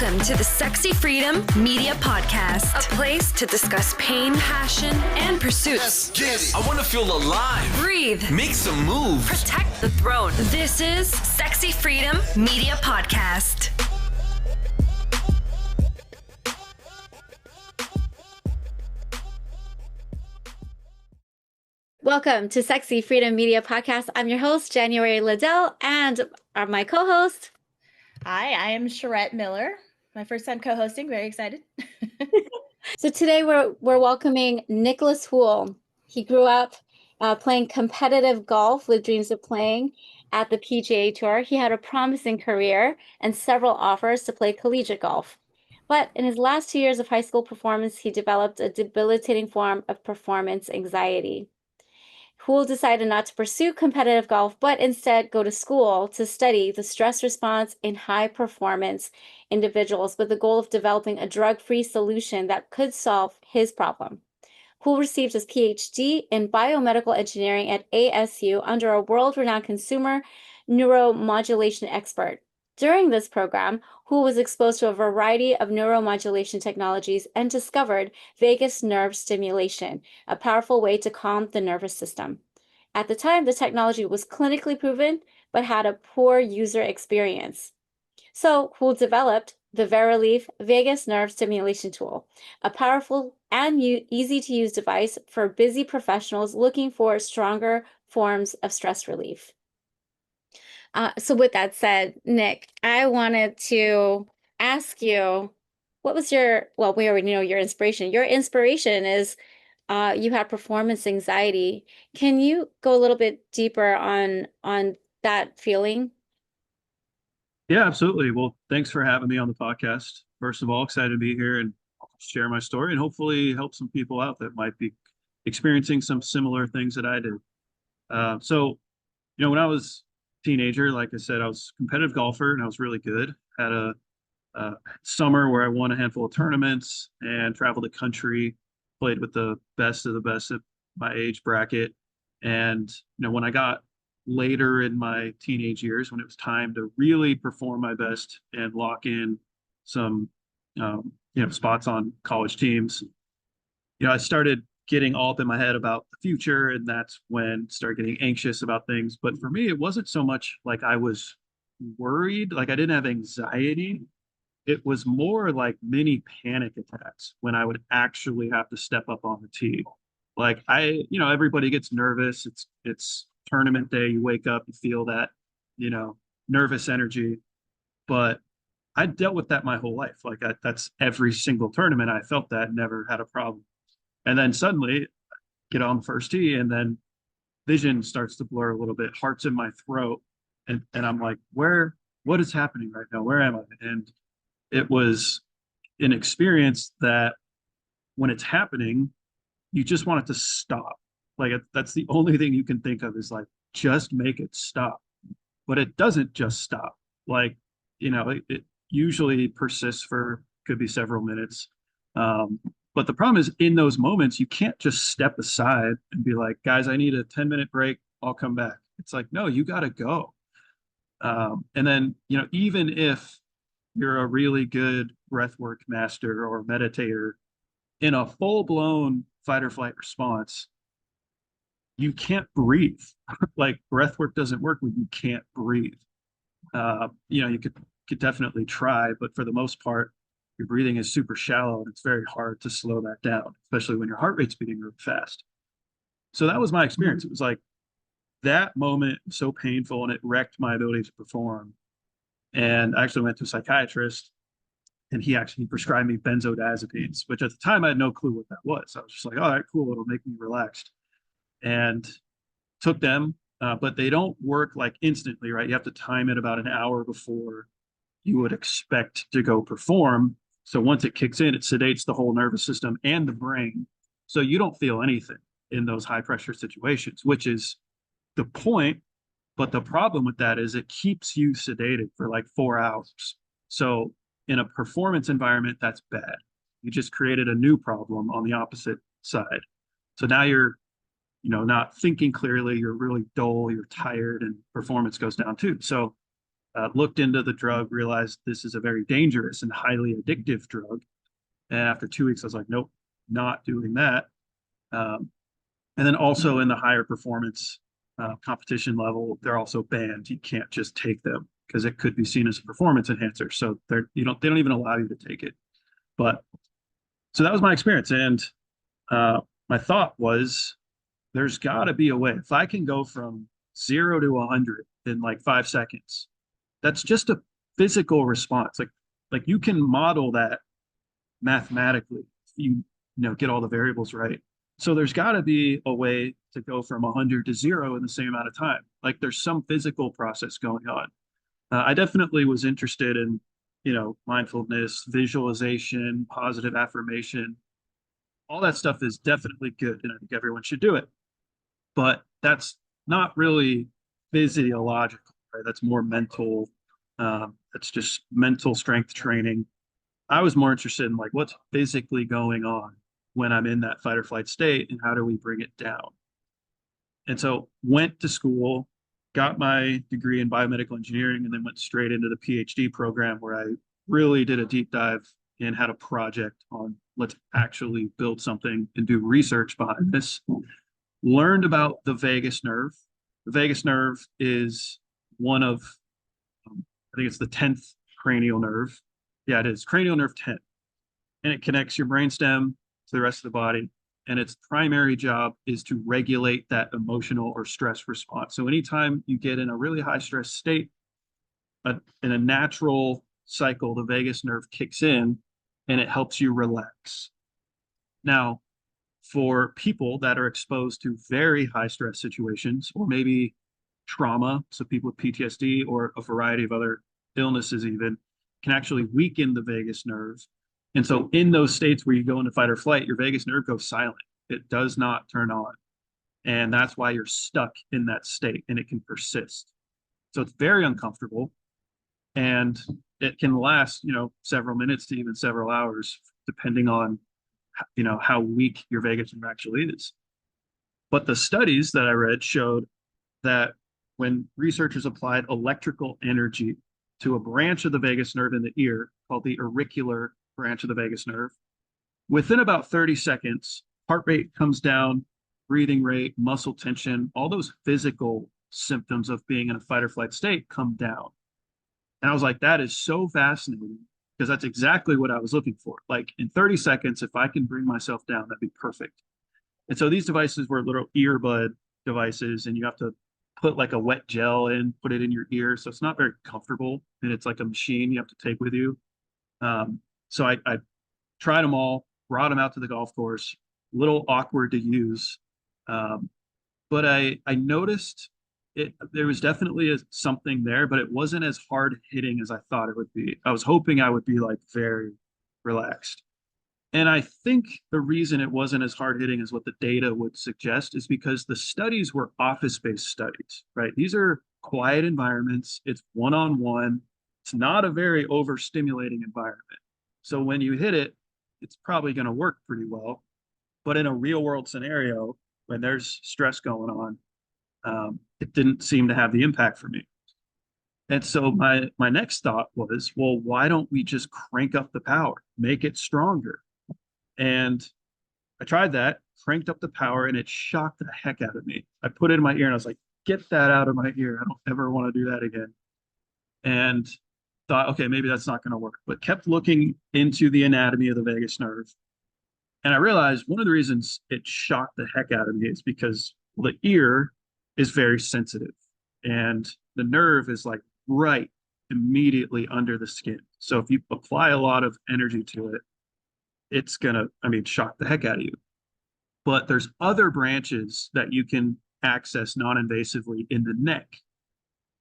Welcome to the Sexy Freedom Media Podcast, a place to discuss pain, passion, and pursuits. I want to feel alive. Breathe. Make some moves. Protect the throne. This is Sexy Freedom Media Podcast. Welcome to Sexy Freedom Media Podcast. I'm your host, January Liddell, and my co-host. Hi, I am Sharett Miller. My first time co-hosting. Very excited. So today we're welcoming Nicholas Hool. He grew up playing competitive golf with dreams of playing at the PGA Tour. He had a promising career and several offers to play collegiate golf. But in his last 2 years of high school performance, he developed a debilitating form of performance anxiety. Hool decided not to pursue competitive golf, but instead go to school to study the stress response in high-performance individuals with the goal of developing a drug-free solution that could solve his problem. Hool received his Ph.D. in biomedical engineering at ASU under a world-renowned consumer neuromodulation expert. During this program, Hool was exposed to a variety of neuromodulation technologies and discovered vagus nerve stimulation, a powerful way to calm the nervous system. At the time, the technology was clinically proven, but had a poor user experience. So Hool developed the Verilief vagus nerve stimulation tool, a powerful and easy-to-use device for busy professionals looking for stronger forms of stress relief. So with that said, Nick, I wanted to ask you, what was we already know your inspiration. Your inspiration is you have performance anxiety. Can you go a little bit deeper on that feeling? Yeah, absolutely. Well, thanks for having me on the podcast. First of all, excited to be here and share my story and hopefully help some people out that might be experiencing some similar things that I did. When I was teenager, like I said, I was a competitive golfer and I was really good. Had a summer where I won a handful of tournaments and traveled the country, played with the best of the best at my age bracket. And when I got later in my teenage years, when it was time to really perform my best and lock in some spots on college teams, I started getting all up in my head about the future, and that's when I started getting anxious about things. But for me, it wasn't so much like I was worried, like I didn't have anxiety. It was more like mini panic attacks when I would actually have to step up on the tee. Like everybody gets nervous. It's tournament day. You wake up, you feel that, nervous energy. But I dealt with that my whole life. That's every single tournament. I felt that, never had a problem. And then suddenly get on the first tee and then vision starts to blur a little bit, heart's in my throat. And I'm like, what is happening right now? Where am I? And it was an experience that when it's happening, you just want it to stop. Like that's the only thing you can think of is like, just make it stop. But it doesn't just stop. Like, it usually persists for, could be several minutes. But the problem is in those moments, you can't just step aside and be like, guys, I need a 10-minute break. I'll come back. It's like, no, you got to go. And then, even if you're a really good breathwork master or meditator, in a full-blown fight or flight response, you can't breathe. Like breathwork doesn't work when you can't breathe. You could definitely try, but for the most part, your breathing is super shallow and it's very hard to slow that down, especially when your heart rate's beating really fast. So that was my experience. It was like that moment was so painful and it wrecked my ability to perform. And I actually went to a psychiatrist and he actually prescribed me benzodiazepines, which at the time I had no clue what that was. I was just like, all right, cool. It'll make me relaxed. And took them, but they don't work like instantly, right? You have to time it about an hour before you would expect to go perform. So once it kicks in, it sedates the whole nervous system and the brain. So you don't feel anything in those high pressure situations, which is the point. But the problem with that is it keeps you sedated for like 4 hours. So in a performance environment, that's bad. You just created a new problem on the opposite side. So now you're, not thinking clearly, you're really dull, you're tired, and performance goes down too. So looked into the drug, realized this is a very dangerous and highly addictive drug. And after 2 weeks, I was like, nope, not doing that. And then also in the higher performance competition level, they're also banned. You can't just take them because it could be seen as a performance enhancer. So they don't even allow you to take it. But so that was my experience. And my thought was, there's got to be a way. If I can go from 0 to 100 in like 5 seconds, that's just a physical response. Like you can model that mathematically. You get all the variables right. So there's got to be a way to go from 100 to 0 in the same amount of time. Like there's some physical process going on. I definitely was interested in, mindfulness, visualization, positive affirmation. All that stuff is definitely good, and I think everyone should do it. But that's not really physiological, right? That's more mental. That's just mental strength training. I was more interested in like what's physically going on when I'm in that fight or flight state, and how do we bring it down? And so went to school, got my degree in biomedical engineering, and then went straight into the Ph.D. program where I really did a deep dive and had a project on let's actually build something and do research behind this. Learned about the vagus nerve. The vagus nerve is one of, I think it's the 10th cranial nerve. Yeah, it is cranial nerve 10. And it connects your brainstem to the rest of the body. And its primary job is to regulate that emotional or stress response. So anytime you get in a really high stress state, in a natural cycle, the vagus nerve kicks in and it helps you relax. Now, for people that are exposed to very high stress situations, or maybe trauma, so people with PTSD or a variety of other illnesses even, can actually weaken the vagus nerve. And so in those states where you go into fight or flight, your vagus nerve goes silent. It does not turn on. And that's why you're stuck in that state, and it can persist. So it's very uncomfortable, and it can last, several minutes to even several hours, depending on, how weak your vagus nerve actually is. But the studies that I read showed that when researchers applied electrical energy to a branch of the vagus nerve in the ear called the auricular branch of the vagus nerve, within about 30 seconds, heart rate comes down, breathing rate, muscle tension, all those physical symptoms of being in a fight or flight state come down. And I was like, that is so fascinating, because that's exactly what I was looking for. Like in 30 seconds, if I can bring myself down, that'd be perfect. And so these devices were little earbud devices, and you have to put like a wet gel in, put it in your ear. So it's not very comfortable, and it's like a machine you have to take with you. So I tried them all, brought them out to the golf course, a little awkward to use. But I noticed there was definitely something there, but it wasn't as hard hitting as I thought it would be. I was hoping I would be like very relaxed. And I think the reason it wasn't as hard hitting as what the data would suggest is because the studies were office-based studies, right? These are quiet environments. It's one-on-one. It's not a very overstimulating environment. So when you hit it, it's probably going to work pretty well. But in a real world scenario, when there's stress going on, it didn't seem to have the impact for me. And so my next thought was, well, why don't we just crank up the power, make it stronger? And I tried that, cranked up the power, and it shocked the heck out of me. I put it in my ear and I was like, get that out of my ear. I don't ever want to do that again. And thought, okay, maybe that's not going to work, but kept looking into the anatomy of the vagus nerve. And I realized one of the reasons it shocked the heck out of me is because the ear is very sensitive, and the nerve is like right immediately under the skin. So if you apply a lot of energy to it, it's gonna, shock the heck out of you. But there's other branches that you can access non-invasively in the neck.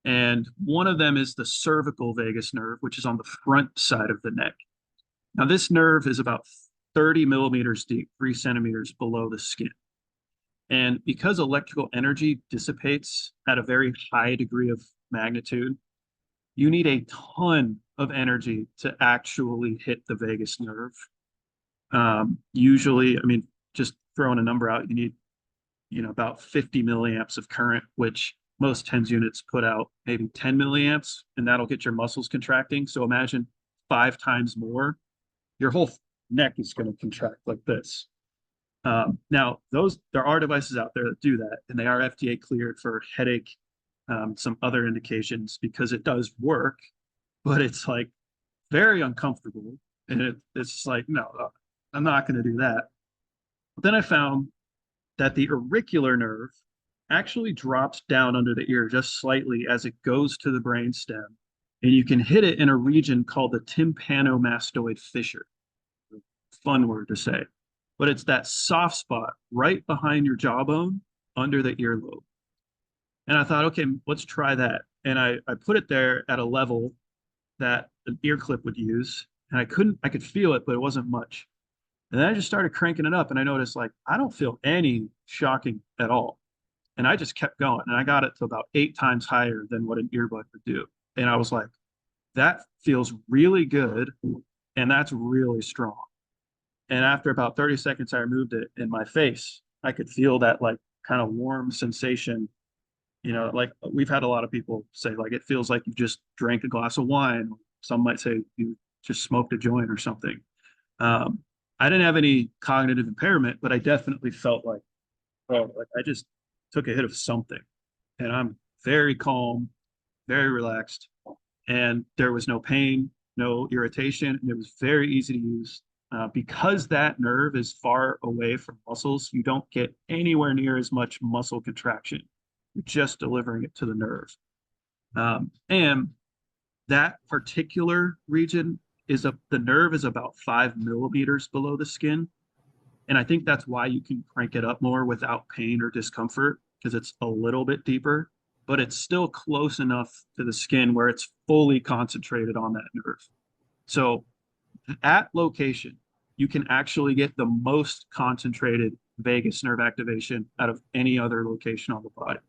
And one of them is the cervical vagus nerve, which is on the front side of the neck. Now, this nerve is about 30 millimeters deep, 3 centimeters below the skin. And because electrical energy dissipates at a very high degree of magnitude, you need a ton of energy to actually hit the vagus nerve. Usually, just throwing a number out, you need, about 50 milliamps of current, which most TENS units put out maybe 10 milliamps, and that'll get your muscles contracting. So imagine 5 times more, your whole neck is going to contract like this. Now, there are devices out there that do that, and they are FDA cleared for headache, some other indications, because it does work, but it's like very uncomfortable. And it's just like, no, I'm not going to do that. But then I found that the auricular nerve actually drops down under the ear just slightly as it goes to the brainstem. And you can hit it in a region called the tympanomastoid fissure. Fun word to say. But it's that soft spot right behind your jawbone under the earlobe. And I thought, okay, let's try that. And I put it there at a level that an ear clip would use. And I could feel it, but it wasn't much. And then I just started cranking it up, and I noticed, like, I don't feel any shocking at all. And I just kept going, and I got it to about 8 times higher than what an earbud would do. And I was like, that feels really good, and that's really strong. And after about 30 seconds, I removed it in my face. I could feel that like kind of warm sensation. Like we've had a lot of people say, like, it feels like you just drank a glass of wine. Some might say you just smoked a joint or something. I didn't have any cognitive impairment, but I definitely felt like, oh, like I just took a hit of something. And I'm very calm, very relaxed, and there was no pain, no irritation, and it was very easy to use. Because that nerve is far away from muscles, you don't get anywhere near as much muscle contraction. You're just delivering it to the nerve. And that particular region the nerve is about 5 millimeters below the skin. And I think that's why you can crank it up more without pain or discomfort, because it's a little bit deeper, but it's still close enough to the skin where it's fully concentrated on that nerve. So at location, you can actually get the most concentrated vagus nerve activation out of any other location on the body.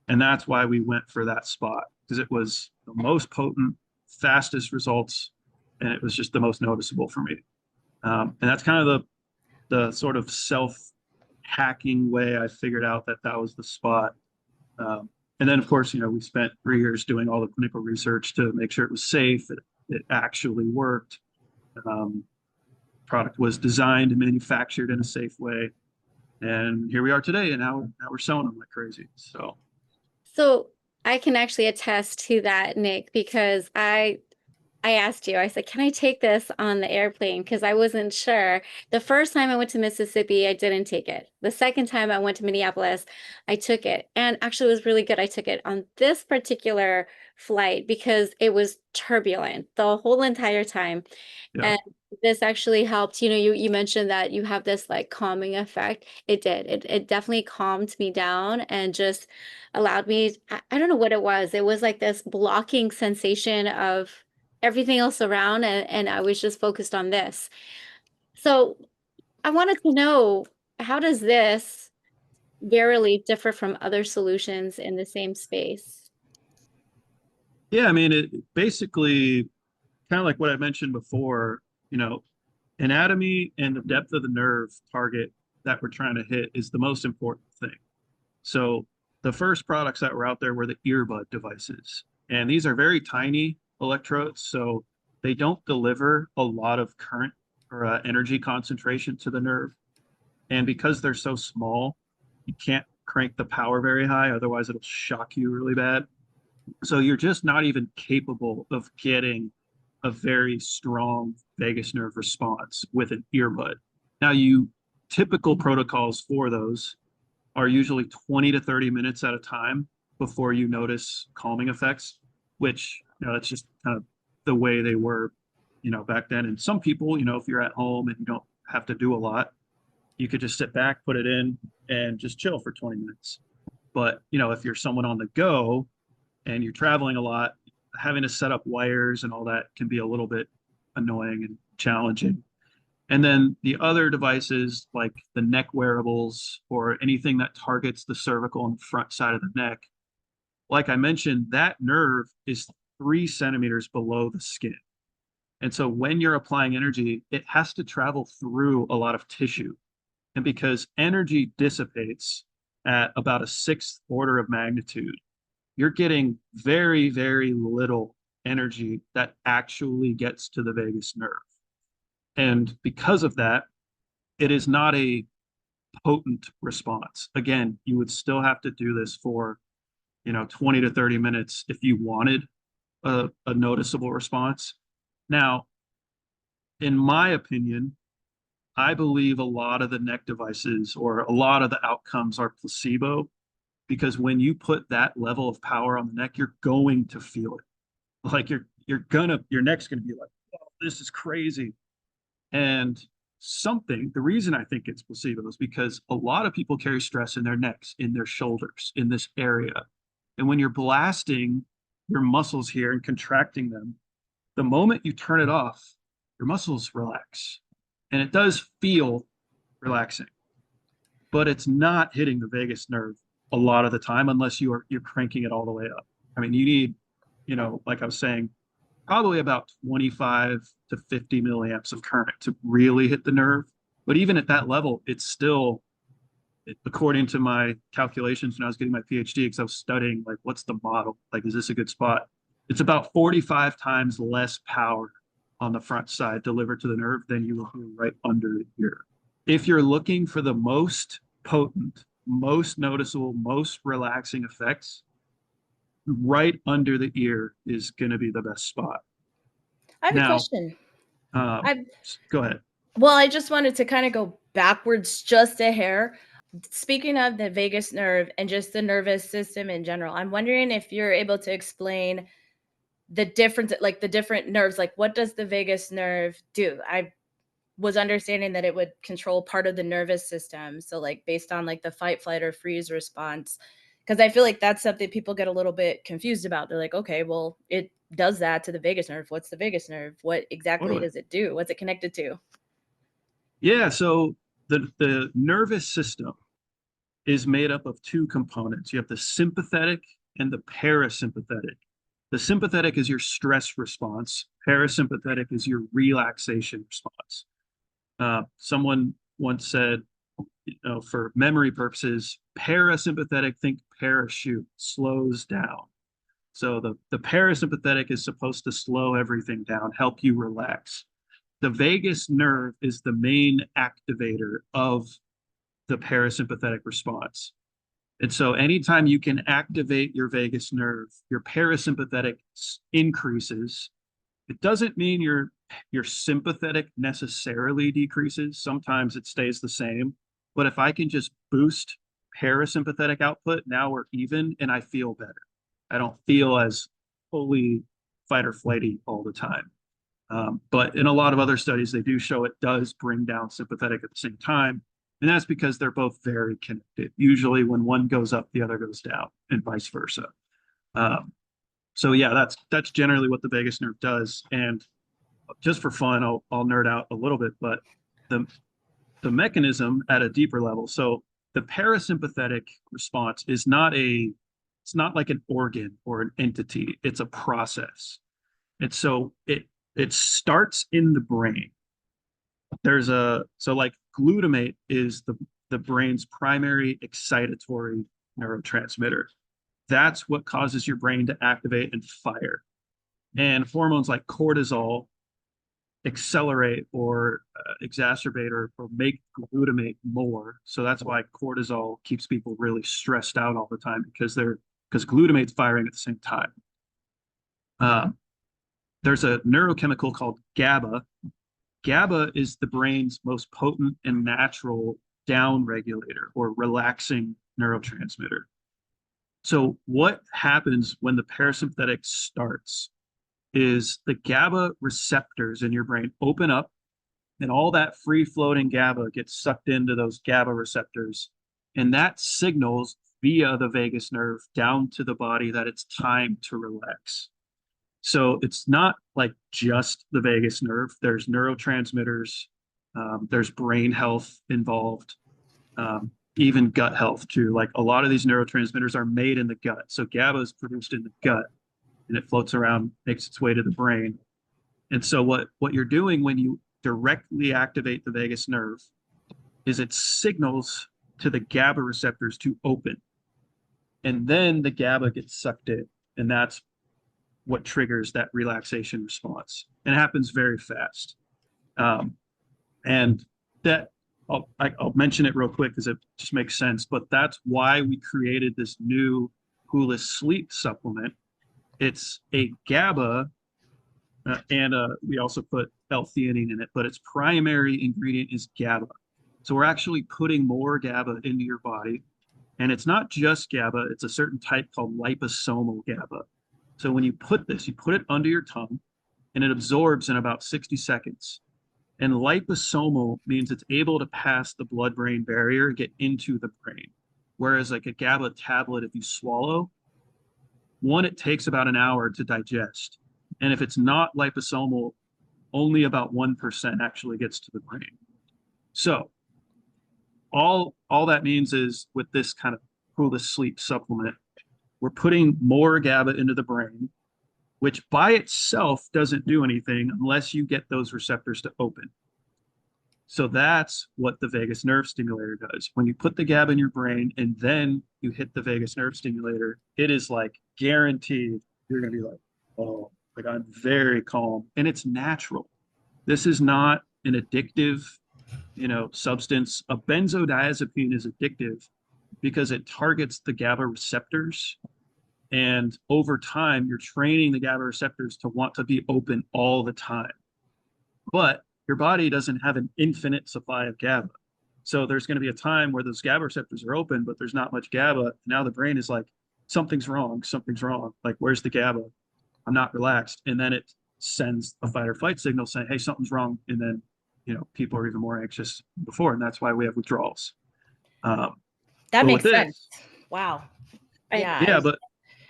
And that's why we went for that spot, because it was the most potent, fastest results, and it was just the most noticeable for me. And that's kind of the sort of self-hacking way I figured out that was the spot. And then, of course, we spent 3 years doing all the clinical research to make sure it was safe, it actually worked. Product was designed and manufactured in a safe way, and here we are today. And now we're selling them like crazy. So I can actually attest to that, Nick, because I asked you, I said, can I take this on the airplane? Because I wasn't sure. The first time I went to Mississippi, I didn't take it. The second time I went to Minneapolis, I took it. And actually, it was really good. I took it on this particular flight because it was turbulent the whole entire time. Yeah. And this actually helped. You mentioned that you have this like calming effect. It did. It definitely calmed me down and just allowed me, I don't know what it was. It was like this blocking sensation of everything else around, and I was just focused on this. So I wanted to know, how does this Verily differ from other solutions in the same space? Yeah, I mean, it basically kind of like what I mentioned before, anatomy and the depth of the nerve target that we're trying to hit is the most important thing. So the first products that were out there were the earbud devices, and these are very tiny electrodes, so they don't deliver a lot of current or energy concentration to the nerve. And because they're so small, you can't crank the power very high, otherwise it'll shock you really bad. So you're just not even capable of getting a very strong vagus nerve response with an earbud. Now, typical protocols for those are usually 20 to 30 minutes at a time before you notice calming effects, which, that's just kind of the way they were, back then. And some people, if you're at home and you don't have to do a lot, you could just sit back, put it in, and just chill for 20 minutes. But, if you're someone on the go and you're traveling a lot, having to set up wires and all that can be a little bit annoying and challenging. And then the other devices like the neck wearables or anything that targets the cervical and front side of the neck, like I mentioned, that nerve is 3 centimeters below the skin. And so when you're applying energy, it has to travel through a lot of tissue. And because energy dissipates at about a sixth order of magnitude, you're getting very, very little energy that actually gets to the vagus nerve. And because of that, it is not a potent response. Again, you would still have to do this for, 20 to 30 minutes if you wanted a noticeable response. Now, in my opinion, I believe a lot of the neck devices or a lot of the outcomes are placebo, because when you put that level of power on the neck, you're going to feel it. Like your neck's gonna be like, oh, this is crazy. And the reason I think it's placebo is because a lot of people carry stress in their necks, in their shoulders, in this area. And when you're blasting your muscles here and contracting them, the moment you turn it off, your muscles relax. And it does feel relaxing, but it's not hitting the vagus nerve a lot of the time unless you're cranking it all the way up. I mean, you need, like I was saying, probably about 25 to 50 milliamps of current to really hit the nerve. But even at that level, it's still, according to my calculations when I was getting my P.h.D, because I was studying, like, what's the model? Like, is this a good spot? It's about 45 times less power on the front side delivered to the nerve than you will feel right under the ear. If you're looking for the most potent, most noticeable, most relaxing effects, right under the ear is going to be the best spot. I have a Now, question. Go ahead. Well, I just wanted to kind of go backwards just a hair. Speaking of the vagus nerve and just the nervous system in general, I'm wondering if you're able to explain the difference, like the different nerves, like what does the vagus nerve do? I was understanding that it would control part of the nervous system. So like based on like the fight, flight, or freeze response, because I feel like that's something people get a little bit confused about. They're like, okay, well, it does that to the vagus nerve. What's the vagus nerve? What exactly Totally. does it do? What's it connected to? Yeah, so the nervous system is made up of two components. You have the sympathetic and the parasympathetic. The sympathetic is your stress response. Parasympathetic is your relaxation response. Someone once said, for memory purposes, parasympathetic, think parachute, slows down. So the parasympathetic is supposed to slow everything down, help you relax. The vagus nerve is the main activator of the parasympathetic response. And so anytime you can activate your vagus nerve, your parasympathetic increases. It doesn't mean your sympathetic necessarily decreases. Sometimes it stays the same. But if I can just boost parasympathetic output, now we're even and I feel better. I don't feel as fully fight or flighty all the time. But in a lot of other studies, they do show it does bring down sympathetic at the same time. And that's because they're both very connected. Usually when one goes up, the other goes down and vice versa. So yeah, that's generally what the vagus nerve does. And just for fun, I'll nerd out a little bit, but the mechanism at a deeper level. So the parasympathetic response is it's not like an organ or an entity. It's a process. And so it starts in the brain. So like glutamate is the brain's primary excitatory neurotransmitter. That's what causes your brain to activate and fire. And hormones like cortisol accelerate or exacerbate or make glutamate more. So that's why cortisol keeps people really stressed out all the time, because glutamate's firing at the same time. There's a neurochemical called GABA. GABA is the brain's most potent and natural down regulator or relaxing neurotransmitter. So what happens when the parasympathetic starts is the GABA receptors in your brain open up, and all that free floating GABA gets sucked into those GABA receptors. And that signals via the vagus nerve down to the body that it's time to relax. So it's not like just the vagus nerve. There's neurotransmitters, there's brain health involved, even gut health too. Like a lot of these neurotransmitters are made in the gut. So GABA is produced in the gut and it floats around, makes its way to the brain. And so what you're doing when you directly activate the vagus nerve is it signals to the GABA receptors to open. And then the GABA gets sucked in. And that's what triggers that relaxation response. And it happens very fast. And that I'll mention it real quick because it just makes sense. But that's why we created this new Hoolest sleep supplement. It's a GABA, and we also put L-theanine in it, but its primary ingredient is GABA. So we're actually putting more GABA into your body. And it's not just GABA, it's a certain type called liposomal GABA. So when you put this, you put it under your tongue and it absorbs in about 60 seconds. And liposomal means it's able to pass the blood-brain barrier and get into the brain. Whereas like a GABA tablet, if you swallow, one, it takes about an hour to digest. And if it's not liposomal, only about 1% actually gets to the brain. So all that means is with this kind of Hoolest sleep supplement, we're putting more GABA into the brain, which by itself doesn't do anything unless you get those receptors to open. So that's what the vagus nerve stimulator does. When you put the GABA in your brain and then you hit the vagus nerve stimulator, it is like guaranteed you're going to be like, oh, like I'm very calm. And it's natural. This is not an addictive, substance. A benzodiazepine is addictive because it targets the GABA receptors. And over time, you're training the GABA receptors to want to be open all the time. But your body doesn't have an infinite supply of GABA. So there's going to be a time where those GABA receptors are open, but there's not much GABA. Now the brain is like, something's wrong. Like, where's the GABA? I'm not relaxed. And then it sends a fight or flight signal saying, hey, something's wrong. And then, people are even more anxious before. And that's why we have withdrawals. That makes sense. Wow. Yeah, but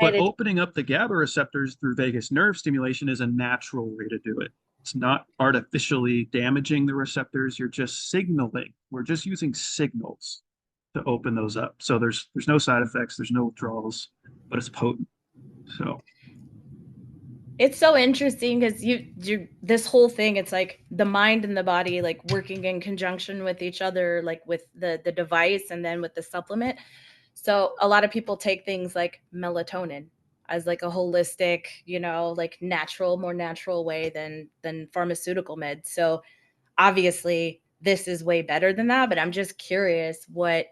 opening up the GABA receptors through vagus nerve stimulation is a natural way to do it. It's not artificially damaging the receptors. You're just signaling. We're just using signals to open those up. So there's no side effects. There's no withdrawals, but it's potent. So it's so interesting because you this whole thing, it's like the mind and the body like working in conjunction with each other, like with the device and then with the supplement. So a lot of people take things like melatonin as like a holistic, like more natural way than pharmaceutical meds. So obviously this is way better than that, but I'm just curious what's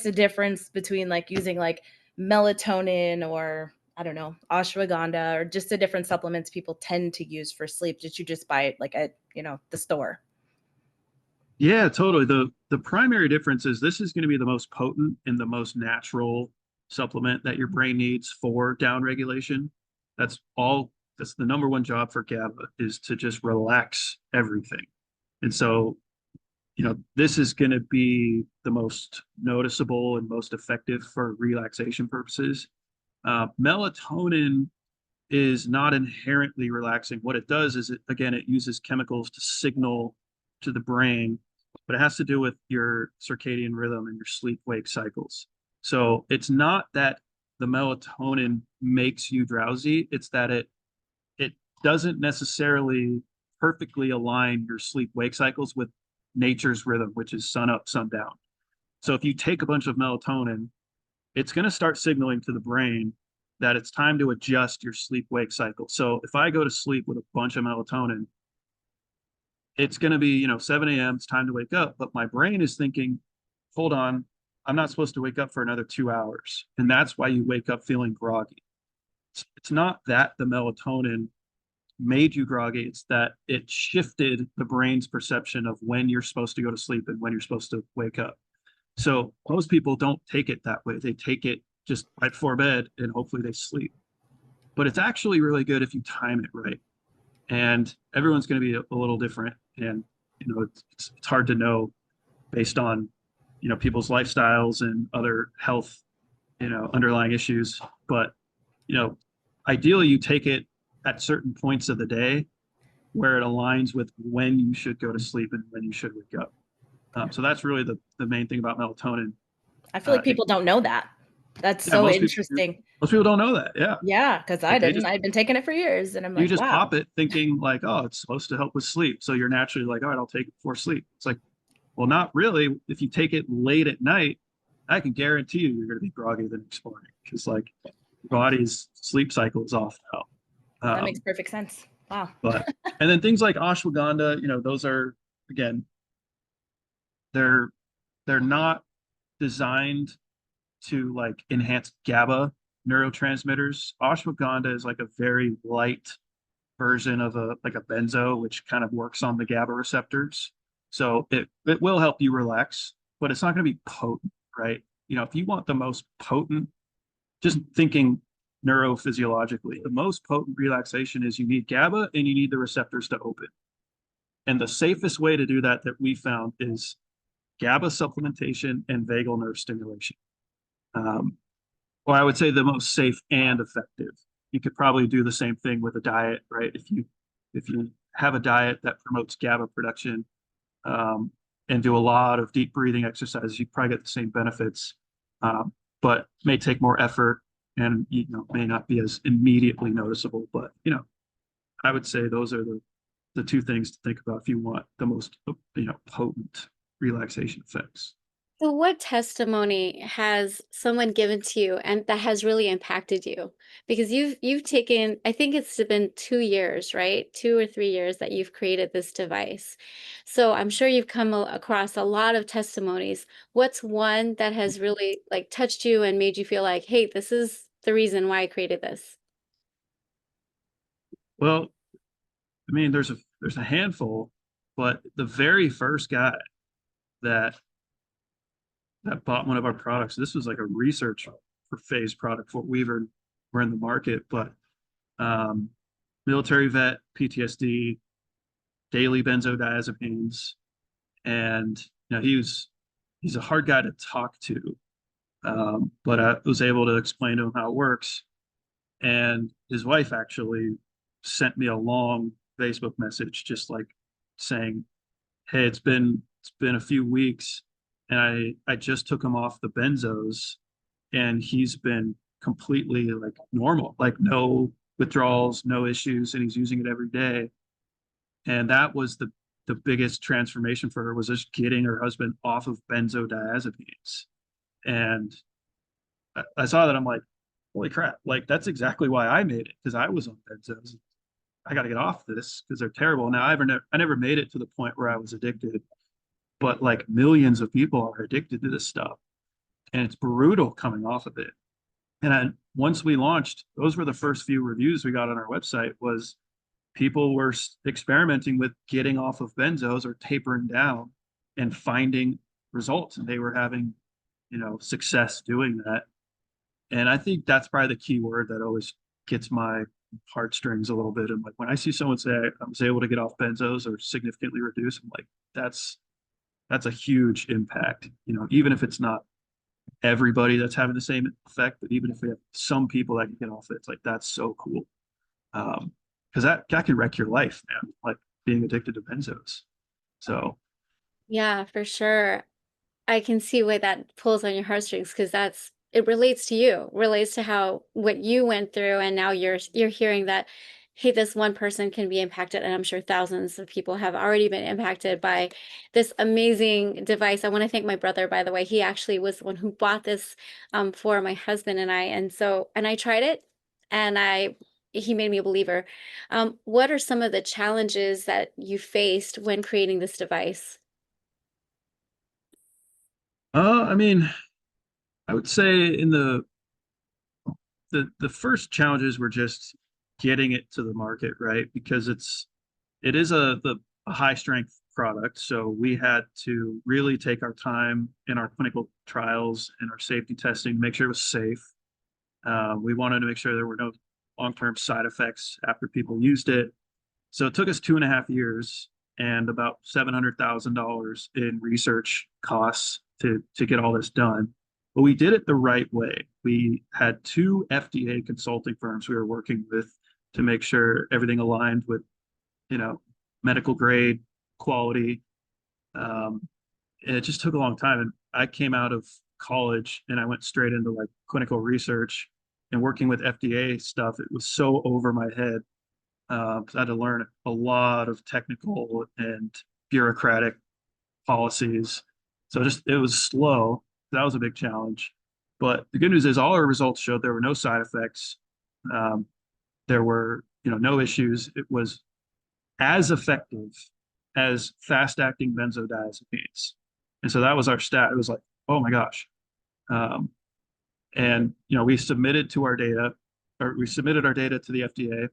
the difference between like using like melatonin or I don't know, ashwagandha or just the different supplements people tend to use for sleep that you just buy like at, the store. Yeah, totally. The primary difference is this is going to be the most potent and the most natural supplement that your brain needs for down regulation. That's the number one job for GABA is to just relax everything. And so, this is going to be the most noticeable and most effective for relaxation purposes. Melatonin is not inherently relaxing. What it does is it uses chemicals to signal to the brain, but it has to do with your circadian rhythm and your sleep-wake cycles. So it's not that the melatonin makes you drowsy, it's that it doesn't necessarily perfectly align your sleep-wake cycles with nature's rhythm, which is sun up, sun down. So if you take a bunch of melatonin, it's going to start signaling to the brain that it's time to adjust your sleep-wake cycle. So if I go to sleep with a bunch of melatonin, it's going to be, 7 a.m., it's time to wake up. But my brain is thinking, hold on, I'm not supposed to wake up for another 2 hours. And that's why you wake up feeling groggy. It's not that the melatonin made you groggy, it's that it shifted the brain's perception of when you're supposed to go to sleep and when you're supposed to wake up. So most people don't take it that way. They take it just right before bed and hopefully they sleep. But it's actually really good if you time it right. And everyone's going to be a little different. And, it's hard to know based on, people's lifestyles and other health, underlying issues. But, ideally you take it at certain points of the day where it aligns with when you should go to sleep and when you should wake up. So that's really the main thing about melatonin. I feel like people don't know that. That's so interesting. Most people don't know that. Yeah. Yeah. Because I didn't. I've been taking it for years. And I'm like, you just wow. pop it thinking like, oh, it's supposed to help with sleep. So you're naturally like, all right, I'll take it before sleep. It's like, Well, not really. If you take it late at night, I can guarantee you're going to be groggy the next morning because like your body's sleep cycle is off now. That makes Um, perfect sense. Wow. but and then things like ashwagandha, those are again, they're they're not designed to like enhance GABA neurotransmitters. Ashwagandha is like a very light version of a like a benzo, which kind of works on the GABA receptors. So it will help you relax, but it's not going to be potent, right? If you want the most potent, just thinking neurophysiologically, the most potent relaxation is you need GABA and you need the receptors to open. And the safest way to do that we found is GABA supplementation and vagal nerve stimulation. Or I would say the most safe and effective. You could probably do the same thing with a diet, right? If you have a diet that promotes GABA production, and do a lot of deep breathing exercises, you probably get the same benefits, but may take more effort and may not be as immediately noticeable. But I would say those are the two things to think about if you want the most potent relaxation effects. So what testimony has someone given to you and that has really impacted you? Because you've taken, I think it's been 2 years, right? 2 or 3 years that you've created this device. So I'm sure you've come across a lot of testimonies. What's one that has really like touched you and made you feel like, hey, this is the reason why I created this? Well, I mean, there's a handful, but the very first guy that bought one of our products, this was like a research for phase product before we were in the market, but um, military vet, PTSD, daily benzodiazepines, and he's a hard guy to talk to, but I was able to explain to him how it works. And his wife actually sent me a long Facebook message, just like saying, "Hey, it's been a few weeks, and I just took him off the benzos, and he's been completely like normal, like no withdrawals, no issues, and he's using it every day." And that was the biggest transformation for her, was just getting her husband off of benzodiazepines. And I saw that, I'm like, holy crap, like that's exactly why I made it, because I was on benzos. I got to get off this because they're terrible. Now I never made it to the point where I was addicted, but like millions of people are addicted to this stuff, and it's brutal coming off of it. And once we launched, those were the first few reviews we got on our website, was people were experimenting with getting off of benzos or tapering down and finding results, and they were having success doing that. And I think that's probably the key word that always gets my heartstrings a little bit. And like when I see someone say I was able to get off benzos or significantly reduce, I'm like, that's a huge impact. Even if it's not everybody that's having the same effect, but even if we have some people that can get off it, it's like that's so cool. Because that can wreck your life, man. Like being addicted to benzos. So Yeah, for sure. I can see why that pulls on your heartstrings because it relates to you, relates to how what you went through, and now you're hearing that, hey, this one person can be impacted, and I'm sure thousands of people have already been impacted by this amazing device. I want to thank my brother, by the way. He actually was the one who bought this for my husband and I, and I tried it, and he made me a believer. What are some of the challenges that you faced when creating this device? I mean, I would say in the first challenges were just getting it to the market, right? Because it is a high strength product. So we had to really take our time in our clinical trials and our safety testing to make sure it was safe. We wanted to make sure there were no long-term side effects after people used it. So it took us 2.5 years and about $700,000 in research costs to get all this done. But we did it the right way. We had 2 FDA consulting firms we were working with to make sure everything aligned with, medical grade quality. And it just took a long time. And I came out of college and I went straight into like clinical research and working with FDA stuff. It was so over my head. I had to learn a lot of technical and bureaucratic policies. So just it was slow. That was a big challenge. But the good news is all our results showed there were no side effects. Um, there were, no issues. It was as effective as fast-acting benzodiazepines. And so that was our stat. It was like, oh my gosh. Um, and we submitted our data to the FDA,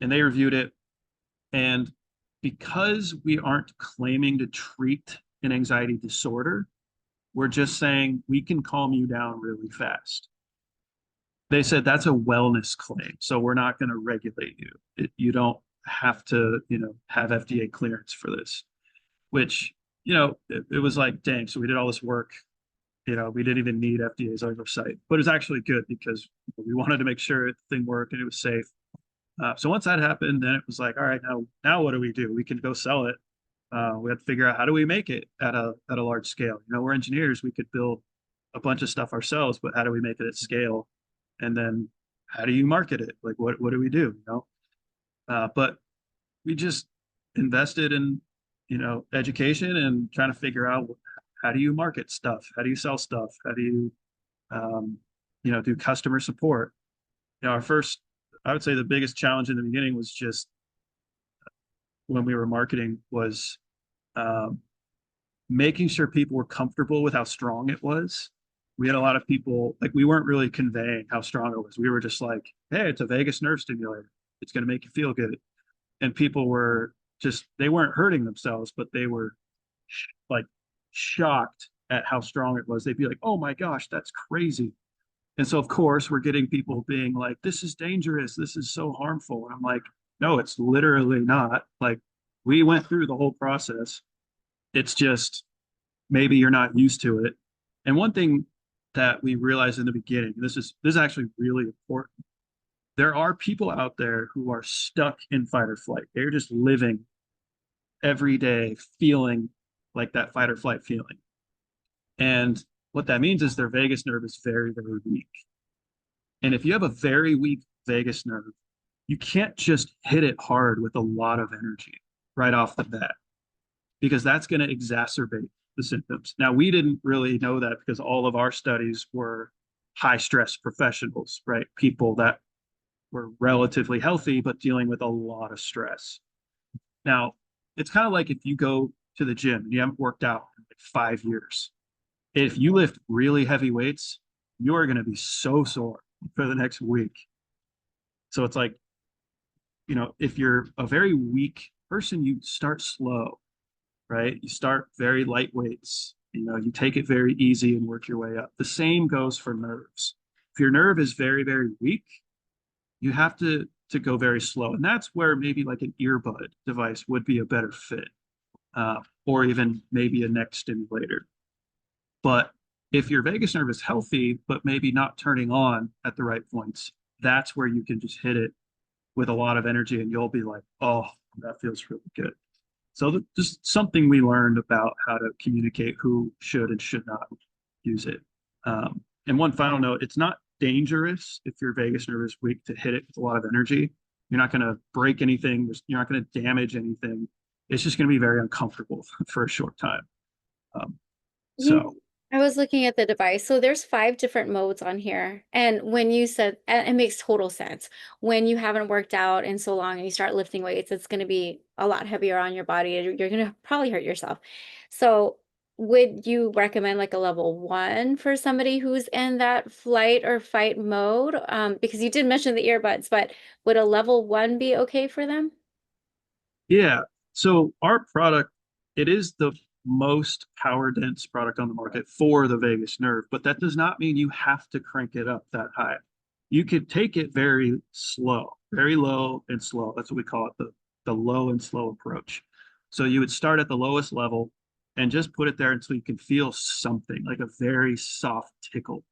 and they reviewed it. And because we aren't claiming to treat an anxiety disorder, we're just saying we can calm you down really fast. They said that's a wellness claim, so we're not going to regulate you. You don't have to, have FDA clearance for this, which, it was like, dang, so we did all this work. We didn't even need FDA's oversight, but it's actually good because we wanted to make sure the thing worked and it was safe. So once that happened, then it was like, all right, now what do? We can go sell it. We had to figure out how do we make it at a large scale. We're engineers, we could build a bunch of stuff ourselves, but how do we make it at scale? And then how do you market it? Like what do we do? But we just invested in education and trying to figure out how do you market stuff? How do you sell stuff? How do you do customer support? Our first, I would say the biggest challenge in the beginning was just when we were marketing was making sure people were comfortable with how strong it was. We had a lot of people, like, we weren't really conveying how strong it was. We were just like, hey, it's a vagus nerve stimulator. It's going to make you feel good. And people were they weren't hurting themselves, but they were like shocked at how strong it was. They'd be like, oh my gosh, that's crazy. And so, of course, we're getting people being like, this is dangerous. This is so harmful. And I'm like, no, it's literally not. Like, we went through the whole process. It's just maybe you're not used to it. And one thing that we realized in the beginning, this is actually really important. There are people out there who are stuck in fight or flight. They're just living every day feeling like that fight or flight feeling. And what that means is their vagus nerve is very, very weak. And if you have a very weak vagus nerve, you can't just hit it hard with a lot of energy right off the bat, because that's going to exacerbate the symptoms. Now, we didn't really know that because all of our studies were high stress professionals, right? People that were relatively healthy, but dealing with a lot of stress. Now, it's kind of like if you go to the gym and you haven't worked out in like 5 years. If you lift really heavy weights, you are going to be so sore for the next week. So it's like, if you're a very weak person, you start slow, right? You start very light weights. You take it very easy and work your way up. The same goes for nerves. If your nerve is very, very weak, you have to go very slow. And that's where maybe like an earbud device would be a better fit, or even maybe a neck stimulator. But if your vagus nerve is healthy, but maybe not turning on at the right points, that's where you can just hit it with a lot of energy and you'll be like, oh, that feels really good. So just something we learned about how to communicate who should and should not use it. And one final note, it's not dangerous if your vagus nerve is weak to hit it with a lot of energy. You're not going to break anything. You're not going to damage anything. It's just going to be very uncomfortable for a short time. So I was looking at the device. So there's 5 different modes on here. And when you said, and it makes total sense. When you haven't worked out in so long and you start lifting weights, it's going to be a lot heavier on your body. You're going to probably hurt yourself. So would you recommend like a level 1 for somebody who's in that flight or fight mode? Because you did mention the earbuds, but would a level 1 be okay for them? yeah, so our product, it is the most power dense product on the market for the vagus nerve, but that does not mean you have to crank it up that high. You could take it very slow, very low and slow. That's what we call it, the low and slow approach. So you would start at the lowest level and just put it there until you can feel something like a very soft tickle.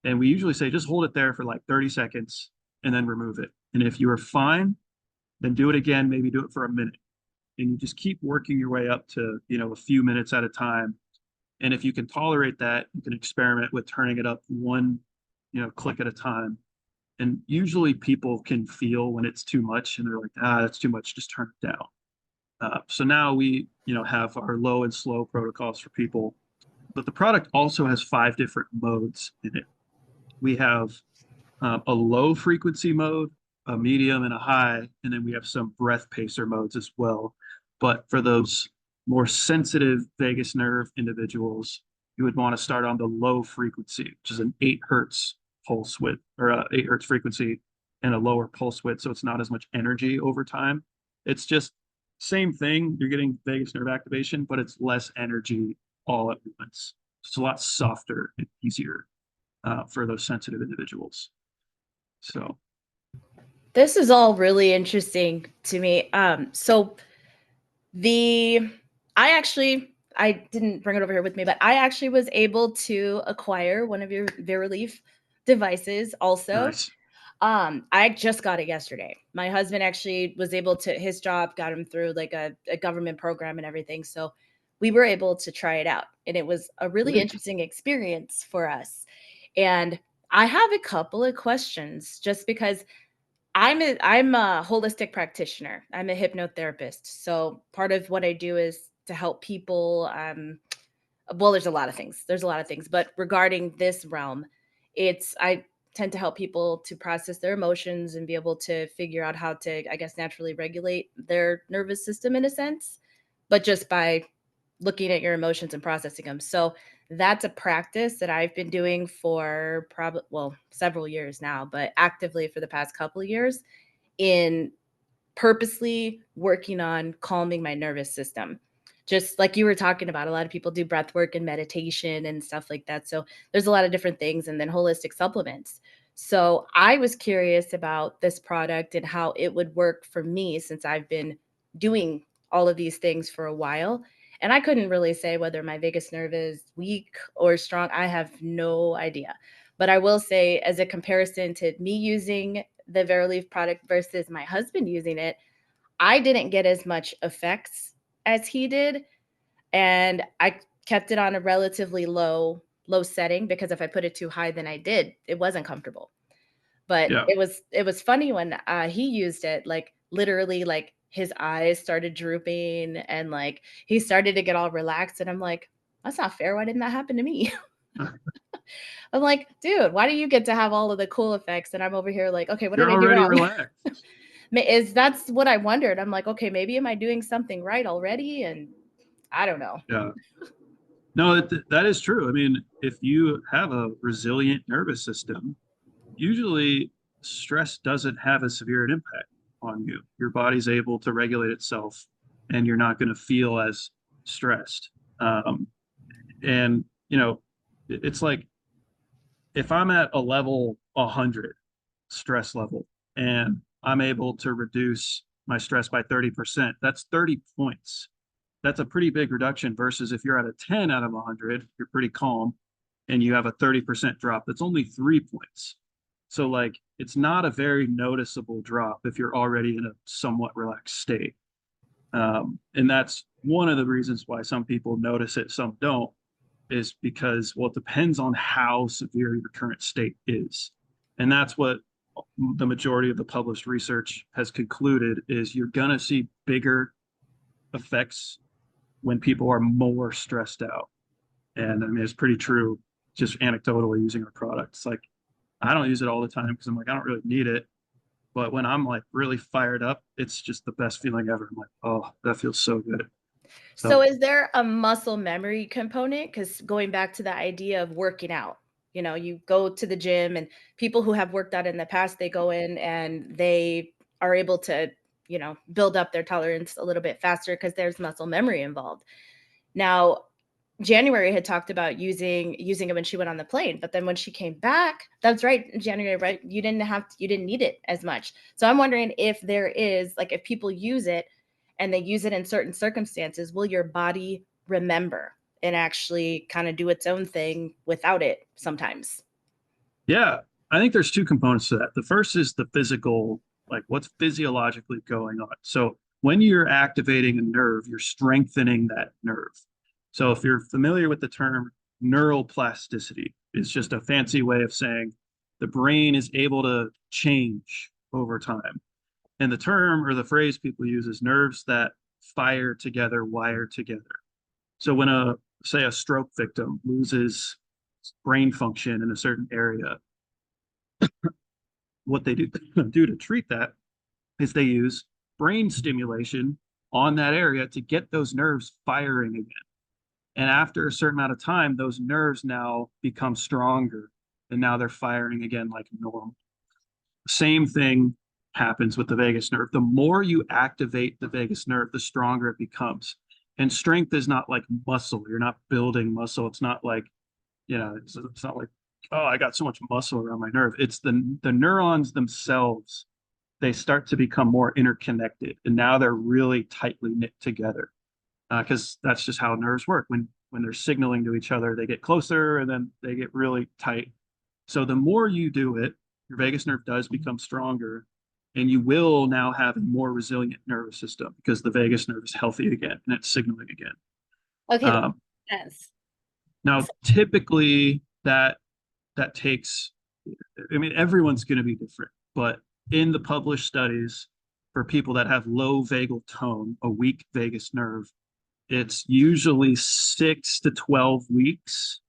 And we usually say just hold it there for like 30 seconds and then remove it. And if you are fine, then do it again, maybe do it for a minute. And you just keep working your way up to, a few minutes at a time. And if you can tolerate that, you can experiment with turning it up one, click at a time. And usually people can feel when it's too much and they're like, that's too much, just turn it down. So now we, have our low and slow protocols for people, but the product also has 5 different modes in it. We have a low frequency mode, a medium, and a high, and then we have some breath pacer modes as well. But for those more sensitive vagus nerve individuals, you would want to start on the low frequency, which is an 8 hertz pulse width, or 8 hertz frequency and a lower pulse width, so it's not as much energy over time. It's just same thing. You're getting vagus nerve activation, but it's less energy all at once. It's a lot softer and easier for those sensitive individuals. So This is all really interesting to me. So the I didn't bring it over here with me, but I actually was able to acquire one of your Verilief devices also. nice. I just got it yesterday. My husband actually was able to, his job got him through like a government program and everything. So we were able to try it out, and it was a really Great. interesting experience for us. And I have a couple of questions just because I'm a holistic practitioner. I'm a hypnotherapist. So part of what I do is to help people. Well, there's a lot of things. There's a lot of things, but regarding this realm, I tend to help people to process their emotions and be able to figure out how to, I guess, naturally regulate their nervous system in a sense, but just by looking at your emotions and processing them. So that's a practice that I've been doing for probably, well, several years now, but actively for the past couple of years in purposely working on calming my nervous system. Just like you were talking about, a lot of people do breath work and meditation and stuff like that. So there's a lot of different things, and then holistic supplements. So I was curious about this product and how it would work for me since I've been doing all of these things for a while. And I couldn't really say whether my vagus nerve is weak or strong. I have no idea. But I will say, as a comparison to me using the Verilief product versus my husband using it, I didn't get as much effects as he did. And I kept it on a relatively low setting, because if I put it too high than I did, it wasn't comfortable. But Yeah. it was funny when he used it, like literally like his eyes started drooping and like he started to get all relaxed. And I'm like, that's not fair. Why didn't that happen to me? I'm like, dude, why do you get to have all of the cool effects? And I'm over here like, okay, what You're did I do already wrong? relaxed. That's what I wondered. I'm like, okay, maybe am I doing something right already? And I don't know. Yeah. No, that is true. I mean, if you have a resilient nervous system, usually stress doesn't have as severe an impact on you. Your body's able to regulate itself, and you're not going to feel as stressed. And it's like if I'm at a level 100 stress level, and I'm able to reduce my stress by 30%, that's 30 points. That's a pretty big reduction versus if you're at a 10 out of 100, you're pretty calm, and you have a 30% drop. That's only 3 points. So like, it's not a very noticeable drop if you're already in a somewhat relaxed state. And that's one of the reasons why some people notice it, some don't, is because, well, it depends on how severe your current state is. And that's what the majority of the published research has concluded, is you're going to see bigger effects when people are more stressed out. And I mean, it's pretty true, just anecdotally using our product. It's like, I don't use it all the time because I'm like, I don't really need it. But when I'm like really fired up, it's just the best feeling ever. I'm like, oh, that feels so good. So is there a muscle memory component? Because going back to the idea of working out, you go to the gym, and people who have worked out in the past, they go in and they are able to, build up their tolerance a little bit faster because there's muscle memory involved. Now, January had talked about using it when she went on the plane, but then when she came back, that's right, January, right? You didn't need it as much. So I'm wondering if there is, like, if people use it and they use it in certain circumstances, will your body remember and actually kind of do its own thing without it sometimes? Yeah, I think there's 2 components to that. The first is the physical, like what's physiologically going on. So when you're activating a nerve, you're strengthening that nerve. So if you're familiar with the term neuroplasticity, it's just a fancy way of saying the brain is able to change over time. And the term or the phrase people use is nerves that fire together, wire together. So when say a stroke victim loses brain function in a certain area, what they do to treat that is they use brain stimulation on that area to get those nerves firing again. And after a certain amount of time, those nerves now become stronger and now they're firing again like normal. Same thing happens with the vagus nerve. The more you activate the vagus nerve, the stronger it becomes. And strength is not like muscle. You're not building muscle. It's not like, it's not like, oh, I got so much muscle around my nerve. It's the neurons themselves. They start to become more interconnected, and now they're really tightly knit together. Because that's just how nerves work. When they're signaling to each other, they get closer and then they get really tight. So the more you do it, your vagus nerve does become stronger, and you will now have a more resilient nervous system because the vagus nerve is healthy again and it's signaling again. Okay. Yes. Now, typically that takes, I mean, everyone's going to be different, but in the published studies for people that have low vagal tone, a weak vagus nerve, it's usually 6 to 12 weeks.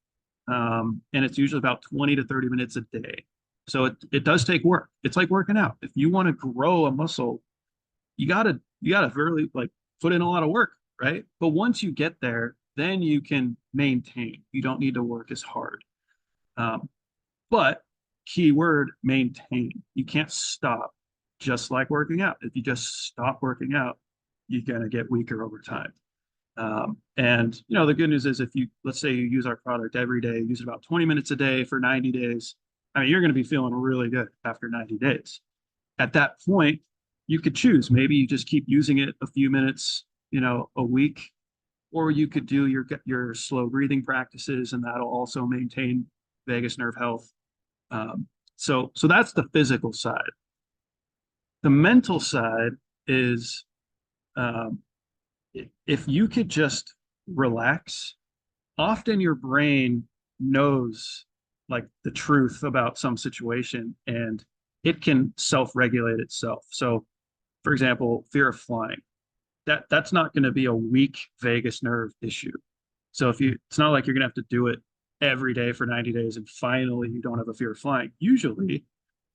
And it's usually about 20 to 30 minutes a day. So it does take work. It's like working out. If you want to grow a muscle, you gotta really like put in a lot of work, right? But once you get there, then you can maintain. You don't need to work as hard. But keyword, maintain. You can't stop, just like working out. If you just stop working out, you're gonna get weaker over time. And the good news is if let's say you use our product every day, use it about 20 minutes a day for 90 days, I mean, you're going to be feeling really good after 90 days. At that point, you could choose. Maybe you just keep using it a few minutes, a week, or you could do your slow breathing practices, and that'll also maintain vagus nerve health. So that's the physical side. The mental side is, if you could just relax, often your brain knows like the truth about some situation and it can self-regulate itself. So for example, fear of flying, that's not going to be a weak vagus nerve issue. So it's not like you're going to have to do it every day for 90 days and finally you don't have a fear of flying. Usually,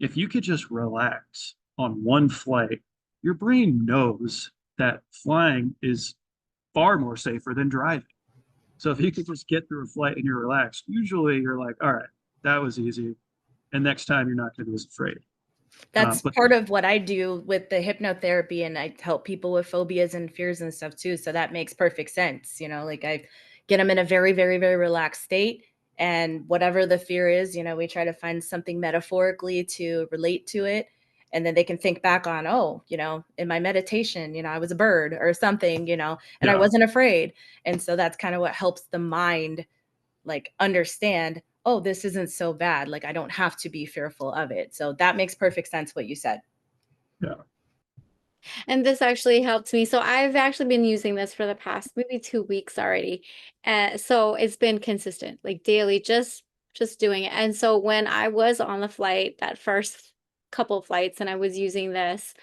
if you could just relax on one flight, your brain knows that flying is far more safer than driving. So if you could just get through a flight and you're relaxed, usually you're like, all right, that was easy. And next time you're not going to be as afraid. That's part of what I do with the hypnotherapy, and I help people with phobias and fears and stuff too. So that makes perfect sense. Like I get them in a very, very, very relaxed state, and whatever the fear is, we try to find something metaphorically to relate to it. And then they can think back on, in my meditation, I was a bird or something, and I wasn't afraid. And so that's kind of what helps the mind like understand, oh, this isn't so bad. Like I don't have to be fearful of it. So that makes perfect sense what you said. Yeah. And this actually helped me. So I've actually been using this for the past maybe 2 weeks already. So it's been consistent, like daily, just doing it. And so when I was on the flight, that first couple of flights, and I was using this,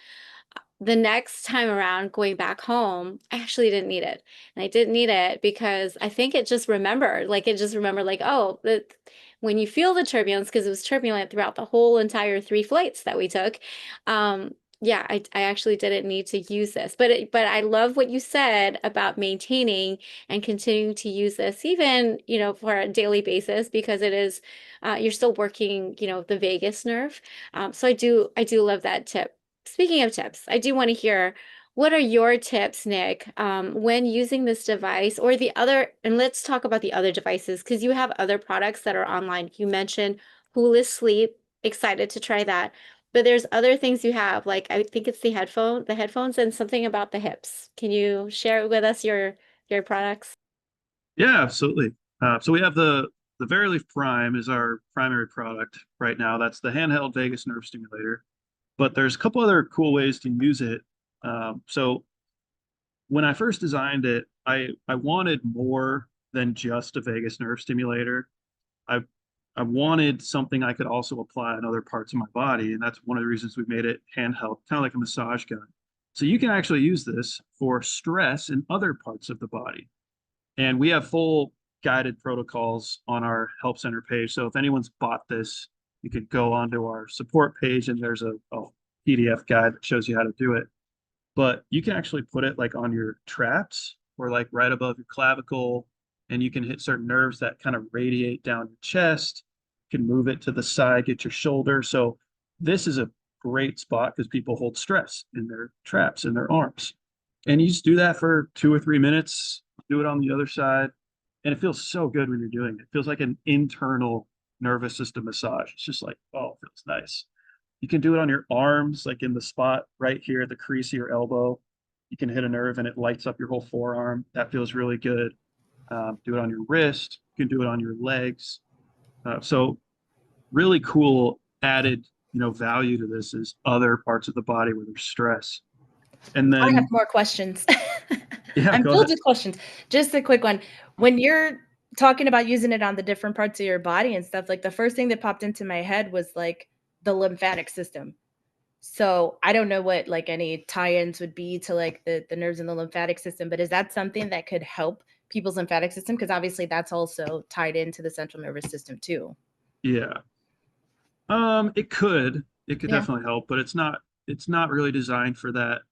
the next time around going back home, I actually didn't need it. And I didn't need it because I think it just remembered, like, oh, when you feel the turbulence, because it was turbulent throughout the whole entire 3 flights that we took. Yeah, I actually didn't need to use this, but I love what you said about maintaining and continuing to use this, even, for a daily basis, because it is, you're still working, the vagus nerve. So I do love that tip. Speaking of tips, I do want to hear, what are your tips, Nick, when using this device or the other, and let's talk about the other devices, because you have other products that are online. You mentioned Hoolest Sleep, excited to try that. But there's other things you have, like I think it's the headphones and something about the hips. Can you share with us your products? Yeah, absolutely. So we have the Verilief Prime is our primary product right now. That's the handheld vagus nerve stimulator. But there's a couple other cool ways to use it. So when I first designed it, I wanted more than just a vagus nerve stimulator. I wanted something I could also apply in other parts of my body, and that's one of the reasons we made it handheld, kind of like a massage gun. So you can actually use this for stress in other parts of the body. And we have full guided protocols on our help center page. So if anyone's bought this, you could go onto our support page and there's a PDF guide that shows you how to do it. But you can actually put it like on your traps or like right above your clavicle, and you can hit certain nerves that kind of radiate down your chest. You can move it to the side, get your shoulder. So this is a great spot because people hold stress in their traps in their arms. And you just do that for 2 or 3 minutes, do it on the other side. And it feels so good when you're doing it. It feels like an internal nervous system massage. It's just like, oh, it feels nice. You can do it on your arms, like in the spot right here, the crease of your elbow. You can hit a nerve and it lights up your whole forearm. That feels really good. Do it on your wrist. You can do it on your legs. So really cool added, value to this is other parts of the body where there's stress. And I have then, more questions. yeah, I'm go filled ahead. with questions. Just a quick one. When you're talking about using it on the different parts of your body and stuff, like the first thing that popped into my head was like the lymphatic system. So I don't know what like any tie-ins would be to like the nerves in the lymphatic system, but is that something that could help people's lymphatic system? Because obviously that's also tied into the central nervous system too. Yeah. It could Yeah. definitely help, but it's not really designed for that.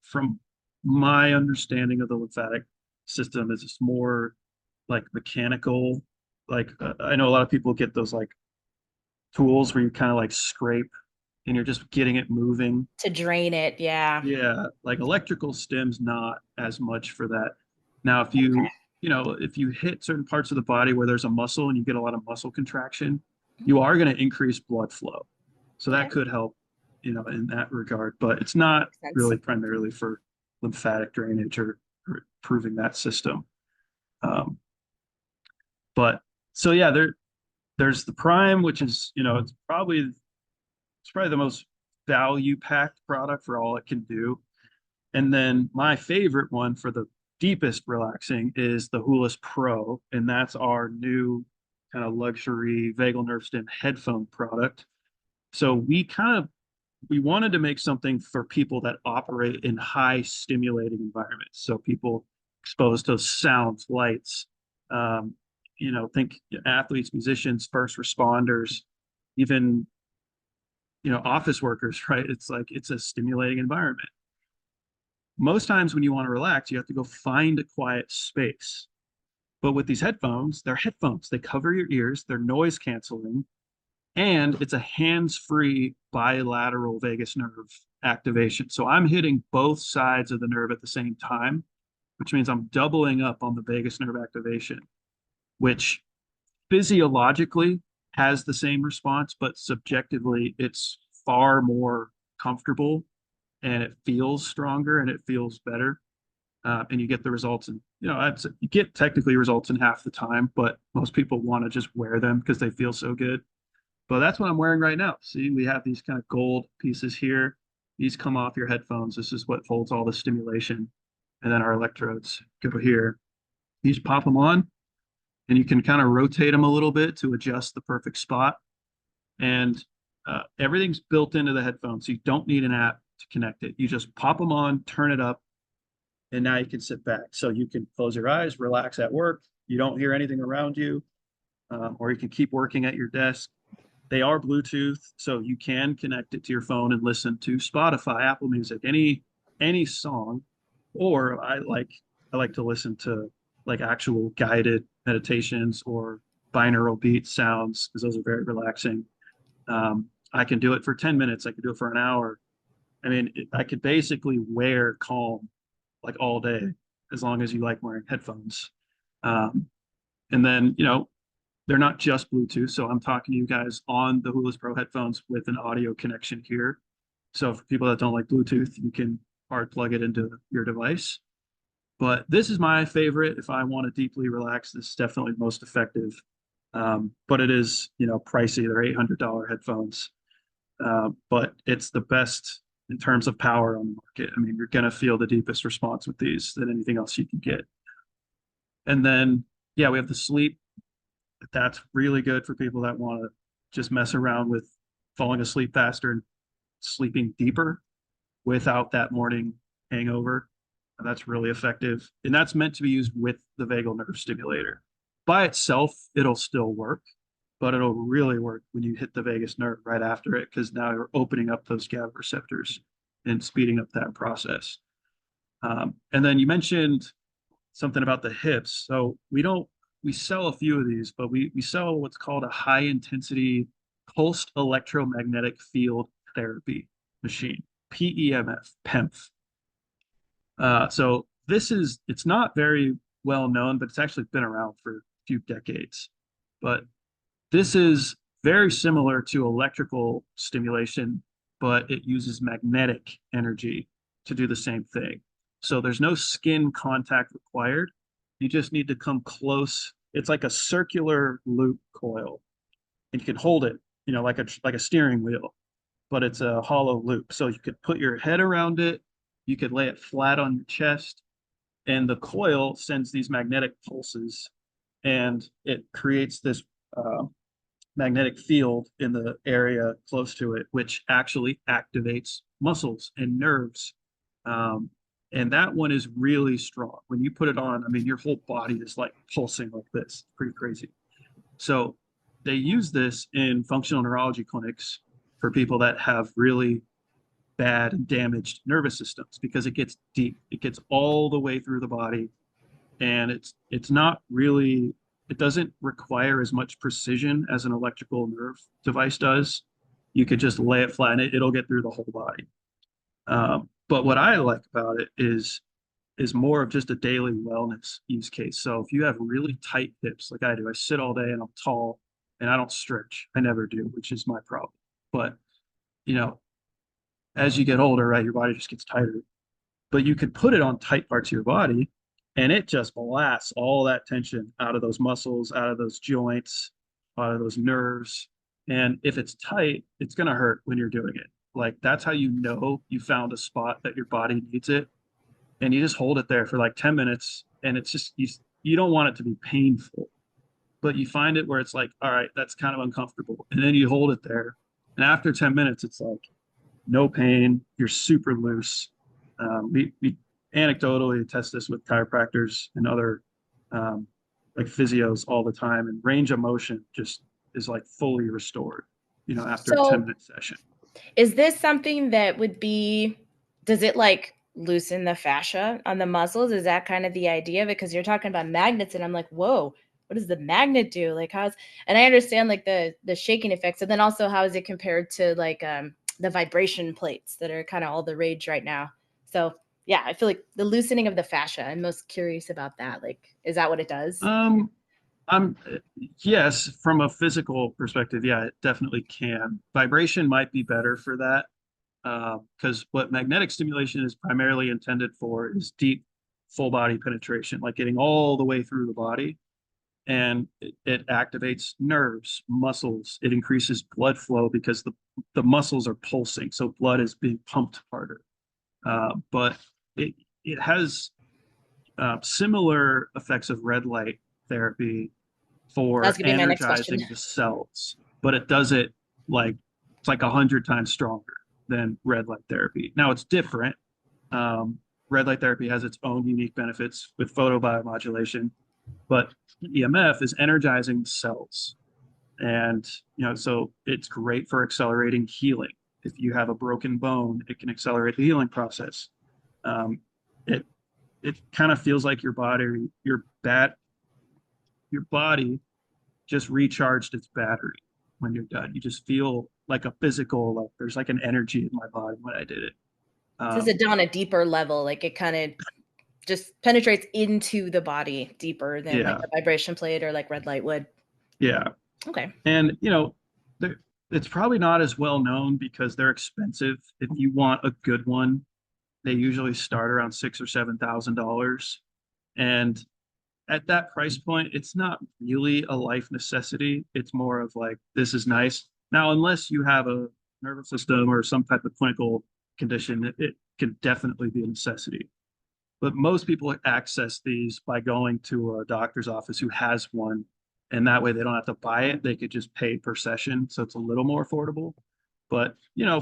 From my understanding of the lymphatic system is it's more like mechanical. Like I know a lot of people get those like tools where you kind of like scrape and you're just getting it moving. To drain it, yeah. Yeah, like electrical stim's not as much for that. Now, if you hit certain parts of the body where there's a muscle and you get a lot of muscle contraction, you are going to increase blood flow. So that Okay. could help, in that regard, but it's not Makes sense. really primarily for lymphatic drainage or improving that system. But so yeah, there's the Prime, which is, it's probably the most value-packed product for all it can do. And then my favorite one for the deepest relaxing is the Hoolest Pro, and that's our new kind of luxury vagal nerve stim headphone product. So we wanted to make something for people that operate in high stimulating environments. So people exposed to sounds, lights, think athletes, musicians, first responders, even office workers, right? It's like it's a stimulating environment. Most times when you want to relax, you have to go find a quiet space. But with these headphones, they're headphones. They cover your ears, they're noise canceling, and it's a hands-free bilateral vagus nerve activation. So I'm hitting both sides of the nerve at the same time, which means I'm doubling up on the vagus nerve activation, which physiologically has the same response, but subjectively it's far more comfortable and it feels stronger and it feels better. And you get the results in, you get technically results in half the time, but most people want to just wear them because they feel so good. But that's what I'm wearing right now. See, we have these kind of gold pieces here. These come off your headphones. This is what holds all the stimulation. And then our electrodes go here. You just pop them on and you can kind of rotate them a little bit to adjust the perfect spot. And everything's built into the headphones. So you don't need an app to connect it. You just pop them on, turn it up, and now you can sit back. So you can close your eyes, relax at work. You don't hear anything around you, or you can keep working at your desk. They are Bluetooth, so you can connect it to your phone and listen to Spotify, Apple Music, any song. Or I like to listen to like actual guided meditations or binaural beat sounds because those are very relaxing. I can do it for 10 minutes. I can do it for an hour. I mean, I could basically wear Calm like all day as long as you like wearing headphones. And then, they're not just Bluetooth. So I'm talking to you guys on the Hoolest Pro headphones with an audio connection here. So for people that don't like Bluetooth, you can hard plug it into your device. But this is my favorite. If I want to deeply relax, this is definitely most effective. But it is, pricey. They're $800 headphones. But it's the best in terms of power on the market. I mean, you're going to feel the deepest response with these than anything else you can get. And then, yeah, we have the sleep. That's really good for people that want to just mess around with falling asleep faster and sleeping deeper, without that morning hangover. That's really effective. And that's meant to be used with the vagal nerve stimulator. By itself, it'll still work, but it'll really work when you hit the vagus nerve right after it, because now you're opening up those GABA receptors and speeding up that process. And then you mentioned something about the hips. So we sell a few of these, but we sell what's called a high intensity pulsed electromagnetic field therapy machine, PEMF, PEMF. So it's not very well known, but it's actually been around for a few decades. But this is very similar to electrical stimulation, but it uses magnetic energy to do the same thing. So there's no skin contact required. You just need to come close. It's like a circular loop coil, and you can hold it, like a steering wheel, but it's a hollow loop. So you could put your head around it, you could lay it flat on your chest, and the coil sends these magnetic pulses, and it creates this magnetic field in the area close to it, which actually activates muscles and nerves. And that one is really strong. When you put it on, I mean, your whole body is like pulsing like this. Pretty crazy. So they use this in functional neurology clinics for people that have really bad and damaged nervous systems, because it gets deep. It gets all the way through the body, and it's not really, it doesn't require as much precision as an electrical nerve device does. You could just lay it flat and it'll get through the whole body. But what I like about it is more of just a daily wellness use case. So if you have really tight hips like I do, I sit all day and I'm tall and I don't stretch. I never do, which is my problem. But as you get older, right, your body just gets tighter. But you could put it on tight parts of your body, and it just blasts all that tension out of those muscles, out of those joints, out of those nerves. And if it's tight, it's going to hurt when you're doing it. Like, that's how you know you found a spot that your body needs it. And you just hold it there for like 10 minutes, and it's just, you don't want it to be painful, but you find it where it's like, all right, that's kind of uncomfortable. And then you hold it there. And after 10 minutes, it's like no pain. You're super loose. We anecdotally test this with chiropractors and other like physios all the time, and range of motion just is like fully restored, after a 10-minute session. Is this something that does it like loosen the fascia on the muscles? Is that kind of the idea? Because you're talking about magnets, and I'm like, whoa, what does the magnet do? Like, and I understand like the shaking effects, and then also how is it compared to like the vibration plates that are kind of all the rage right now? So yeah, I feel like the loosening of the fascia, I'm most curious about that. Like, is that what it does? Yes, from a physical perspective, yeah, it definitely can. Vibration might be better for that, because what magnetic stimulation is primarily intended for is deep, full body penetration, like getting all the way through the body. And it activates nerves, muscles. It increases blood flow because the muscles are pulsing, so blood is being pumped harder. But it has similar effects of red light therapy for energizing the cells, but it does it like it's like 100 times stronger than red light therapy. Now it's different. Red light therapy has its own unique benefits with photobiomodulation, but EMF is energizing the cells, and so it's great for accelerating healing. If you have a broken bone, it can accelerate the healing process. It kind of feels like your body just recharged its battery when you're done. You just feel like a physical, like there's like an energy in my body when I did it. Does it on a deeper level? Like it kind of just penetrates into the body deeper than like a vibration plate or like red light would. Yeah. Okay. And it's probably not as well known because they're expensive. If you want a good one, they usually start around $6,000 or $7,000. And at that price point, it's not really a life necessity. It's more of like, this is nice. Now, unless you have a nervous system or some type of clinical condition, it can definitely be a necessity. But most people access these by going to a doctor's office who has one, and that way they don't have to buy it. They could just pay per session, so it's a little more affordable. But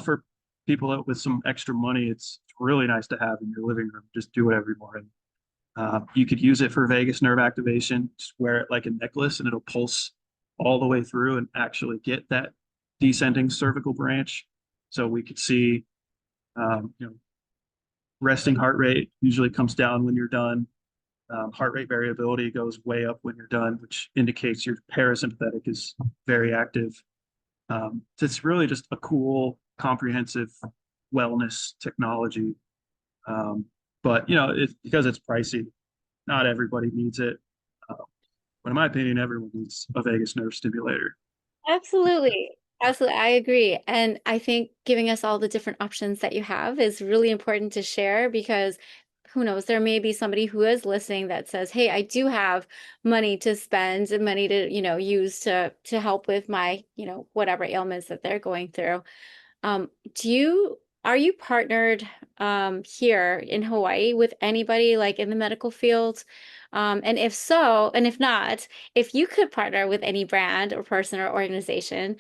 for people with some extra money, it's really nice to have in your living room. Just do it every morning. You could use it for vagus nerve activation. Just wear it like a necklace, and it'll pulse all the way through and actually get that descending cervical branch. So we could see, resting heart rate usually comes down when you're done. Heart rate variability goes way up when you're done, which indicates your parasympathetic is very active. So it's really just a cool, comprehensive wellness technology. But because it's pricey, not everybody needs it. But in my opinion, everyone needs a vagus nerve stimulator. Absolutely. Absolutely. I agree. And I think giving us all the different options that you have is really important to share, because who knows, there may be somebody who is listening that says, hey, I do have money to spend and money to, use to help with my, whatever ailments that they're going through. Um, are you partnered here in Hawaii with anybody like in the medical field? And if so, and if not, if you could partner with any brand or person or organization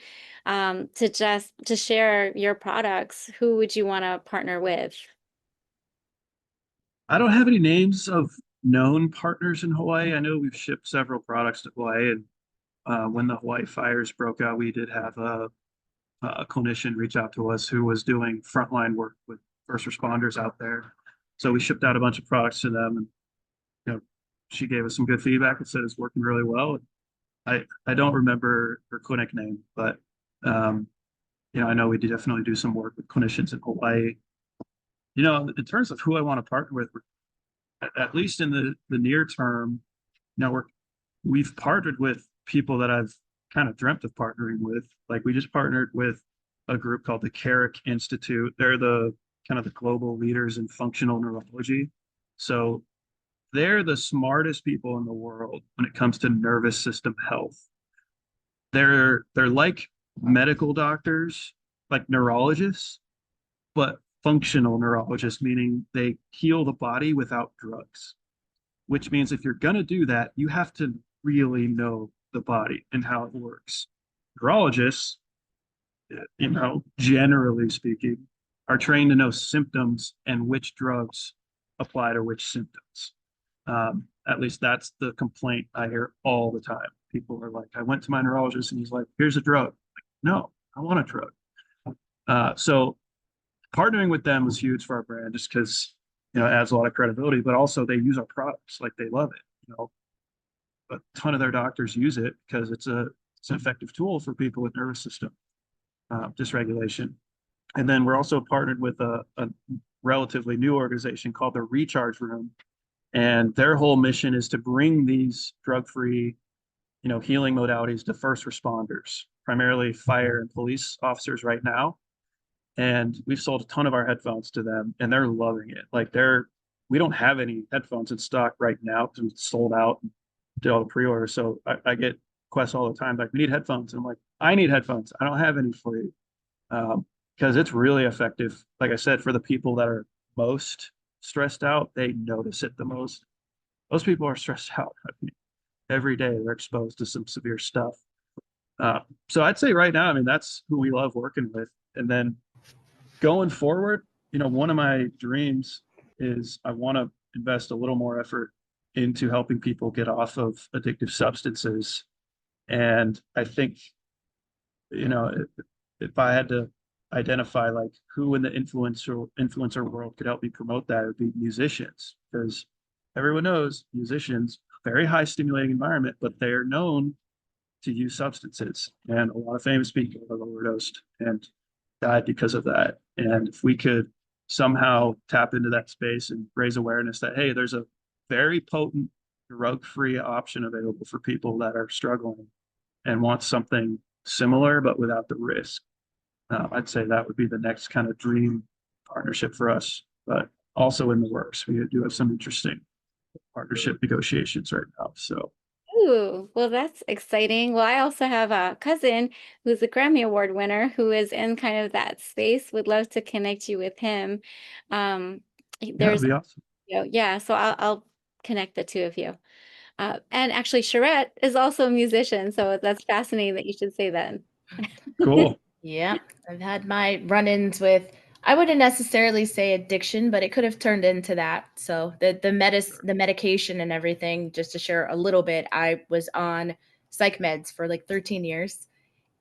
to share your products, who would you want to partner with? I don't have any names of known partners in Hawaii. I know we've shipped several products to Hawaii, and when the Hawaii fires broke out, we did have a clinician reach out to us who was doing frontline work with first responders out there. So we shipped out a bunch of products to them, and she gave us some good feedback and said it's working really well. I don't remember her clinic name, but I know we definitely do some work with clinicians in Hawaii. In terms of who I want to partner with, at least in the near term, we've partnered with people that I've kind of dreamt of partnering with. Like we just partnered with a group called the Carrick Institute. They're the kind of the global leaders in functional neurology. So they're the smartest people in the world when it comes to nervous system health. They're like medical doctors, like neurologists, but functional neurologists, meaning they heal the body without drugs, which means if you're going to do that, you have to really know the body and how it works. Neurologists, generally speaking, are trained to know symptoms and which drugs apply to which symptoms. At least that's the complaint I hear all the time. People are like, I went to my neurologist and he's like, here's a drug. Like, no, I want a drug. So partnering with them was huge for our brand, just because it adds a lot of credibility, but also they use our products, like they love it. A ton of their doctors use it because it's an effective tool for people with nervous system dysregulation. And then we're also partnered with a relatively new organization called the Recharge Room, and their whole mission is to bring these drug-free, healing modalities to first responders, primarily fire and police officers right now. And we've sold a ton of our headphones to them, and they're loving it. Like we don't have any headphones in stock right now because it's sold out and did all the pre-orders. So I get requests all the time, like, we need headphones. And I'm like, I need headphones. I don't have any for you. Because it's really effective. Like I said, for the people that are most stressed out, they notice it the most. Most people are stressed out. I mean, every day they're exposed to some severe stuff. So I'd say right now, that's who we love working with. And then going forward, one of my dreams is I want to invest a little more effort into helping people get off of addictive substances. And I think, if I had to identify like who in the influencer world could help me promote that, it would be musicians, because everyone knows musicians, very high stimulating environment, but they're known to use substances, and a lot of famous people have overdosed and died because of that. And if we could somehow tap into that space and raise awareness that, hey, there's a very potent drug-free option available for people that are struggling and want something similar but without the risk, I'd say that would be the next kind of dream partnership for us. But also in the works, we do have some interesting partnership negotiations right now. So Ooh, well, that's exciting. Well, I also have a cousin who's a Grammy Award winner who is in kind of that space. Would love to connect you with him. that'd There's, be awesome. yeah, so I'll connect the two of you. And actually, Sharett is also a musician, so that's fascinating that you should say that. Cool. Yeah, I've had my run-ins with I wouldn't necessarily say addiction, but it could have turned into that. So the medication and everything, just to share a little bit, I was on psych meds for like 13 years,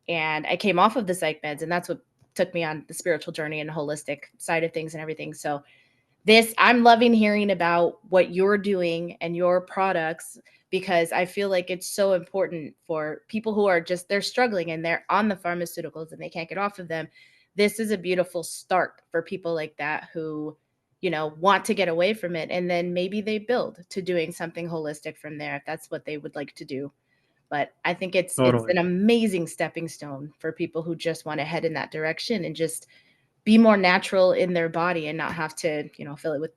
and I came off of the psych meds, and that's what took me on the spiritual journey and holistic side of things and everything. So I'm loving hearing about what you're doing and your products, because I feel like it's so important for people who are just, they're struggling and they're on the pharmaceuticals and they can't get off of them. This is a beautiful start for people like that who, want to get away from it. And then maybe they build to doing something holistic from there if that's what they would like to do. But I think it's Totally. an amazing stepping stone for people who just want to head in that direction and just be more natural in their body and not have to, fill it with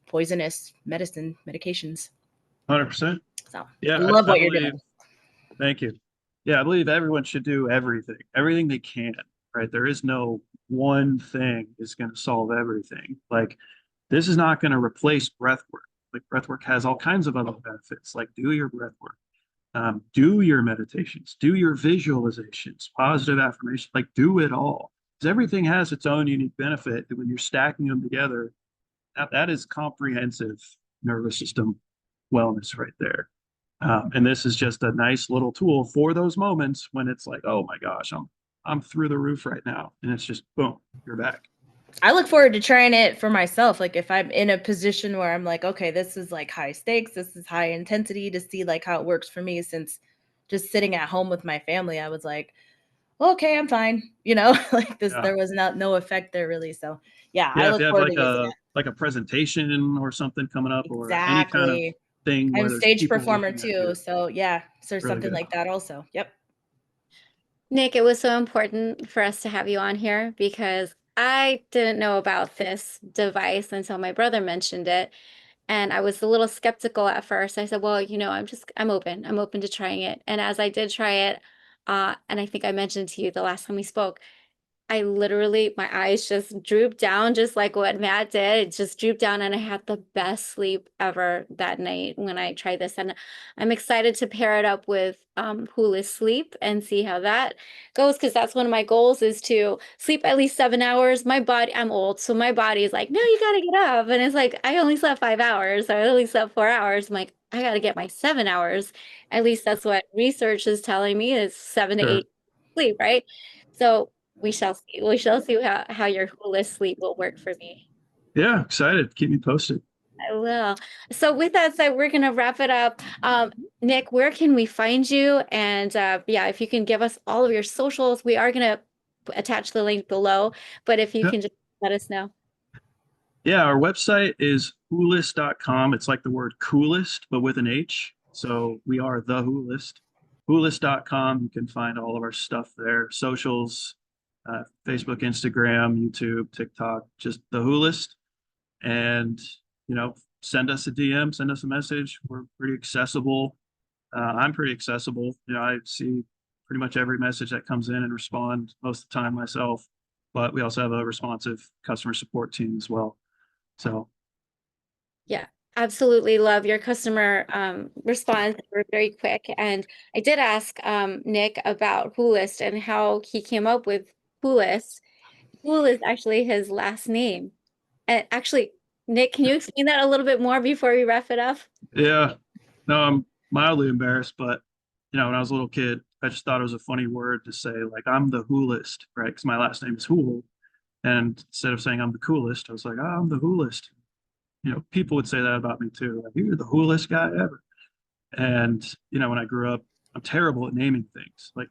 poisonous medications. 100%. So Yeah, I love I what you're believe. doing. Thank you. Yeah, I believe everyone should do everything they can, right? There is no one thing is going to solve everything. Like, this is not going to replace breath work. Like, breath work has all kinds of other benefits. Like, do your breath work, do your meditations, do your visualizations, positive affirmations, like, do it all. Because everything has its own unique benefit. And when you're stacking them together, that is comprehensive nervous system wellness right there. And this is just a nice little tool for those moments when it's like, oh my gosh, I'm through the roof right now, and it's just boom, you're back. I look forward to trying it for myself. Like if I'm in a position where I'm like, okay, this is like high stakes, this is high intensity, to see like how it works for me. Since just sitting at home with my family, I was like, well, okay, I'm fine. Like this, Yeah, there was no effect there really. So yeah, I yeah. If look you have forward to using it. like a presentation or something coming up, or any kind of Exactly. thing I'm where a there's stage people performer looking at too. you, So yeah, so really something good. like that also. Yep. Nick, it was so important for us to have you on here because I didn't know about this device until my brother mentioned it. And I was a little skeptical at first. I said, well, I'm open. I'm open to trying it. And as I did try it, and I think I mentioned to you the last time we spoke, I literally, my eyes just drooped down, just like what Matt did. It just drooped down, and I had the best sleep ever that night when I tried this. And I'm excited to pair it up with Hoolest sleep and see how that goes, because that's one of my goals is to sleep at least 7 hours. My body, I'm old, so my body is like, no, you got to get up. And it's like, I only slept 5 hours. I only slept 4 hours. I'm like, I got to get my 7 hours. At least that's what research is telling me is 7 to 8 Sure. sleep, right? So we shall see. We shall see how your Hoolest sleep will work for me. Yeah, excited. Keep me posted. I will. So with that said, we're gonna wrap it up. Nick, where can we find you? And yeah, if you can give us all of your socials, we are gonna attach the link below. But if you Yeah, can just let us know. yeah. Our website is hoolest.com. It's like the word coolest, but with an H. So we are the Hoolest. Hoolest.com. You can find all of our stuff there. Socials, Facebook, Instagram, YouTube, TikTok, just the Hoolest. And send us a DM, send us a message. We're pretty accessible. I'm pretty accessible. I see pretty much every message that comes in and respond most of the time myself. But we also have a responsive customer support team as well. So Yeah, absolutely love your customer response. We're very quick. And I did ask Nick about Hoolest and how he came up with Hoolest. Hool is actually his last name. And actually, Nick, can you explain that a little bit more before we wrap it up? yeah, no, I'm mildly embarrassed, but when I was a little kid, I just thought it was a funny word to say, like, I'm the Hoolest, right? Because my last name is Hool. And instead of saying I'm the coolest, I was like, oh, I'm the Hoolest. People would say that about me too. Like, you're the coolest guy ever. And, when I grew up, I'm terrible at naming things, like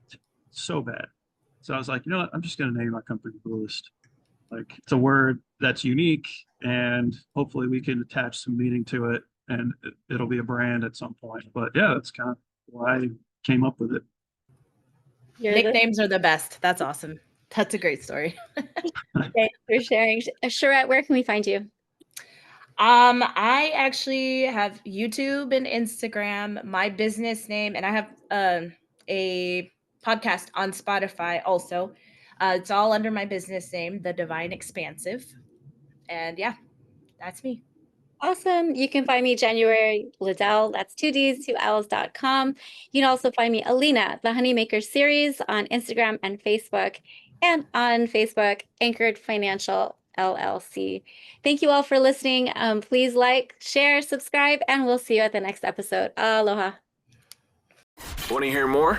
so bad. So I was like, you know what? I'm just going to name my company Hoolest. Like, it's a word that's unique, and hopefully we can attach some meaning to it, and it'll be a brand at some point. But yeah, that's kind of why I came up with it. Nicknames are the best. That's awesome. That's a great story. Thanks for sharing. Sharett, where can we find you? I actually have YouTube and Instagram, my business name, and I have a podcast on Spotify also. It's all under my business name, The Divine Expansive. And yeah, that's me. Awesome. You can find me January Liddell. That's 2Ds, 2Ls.com. You can also find me Alina, the Honeymaker series on Instagram and Facebook. And on Facebook, Anchored Financial LLC. Thank you all for listening. Please like, share, subscribe, and we'll see you at the next episode. Aloha. Want to hear more?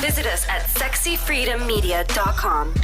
Visit us at sexyfreedommedia.com.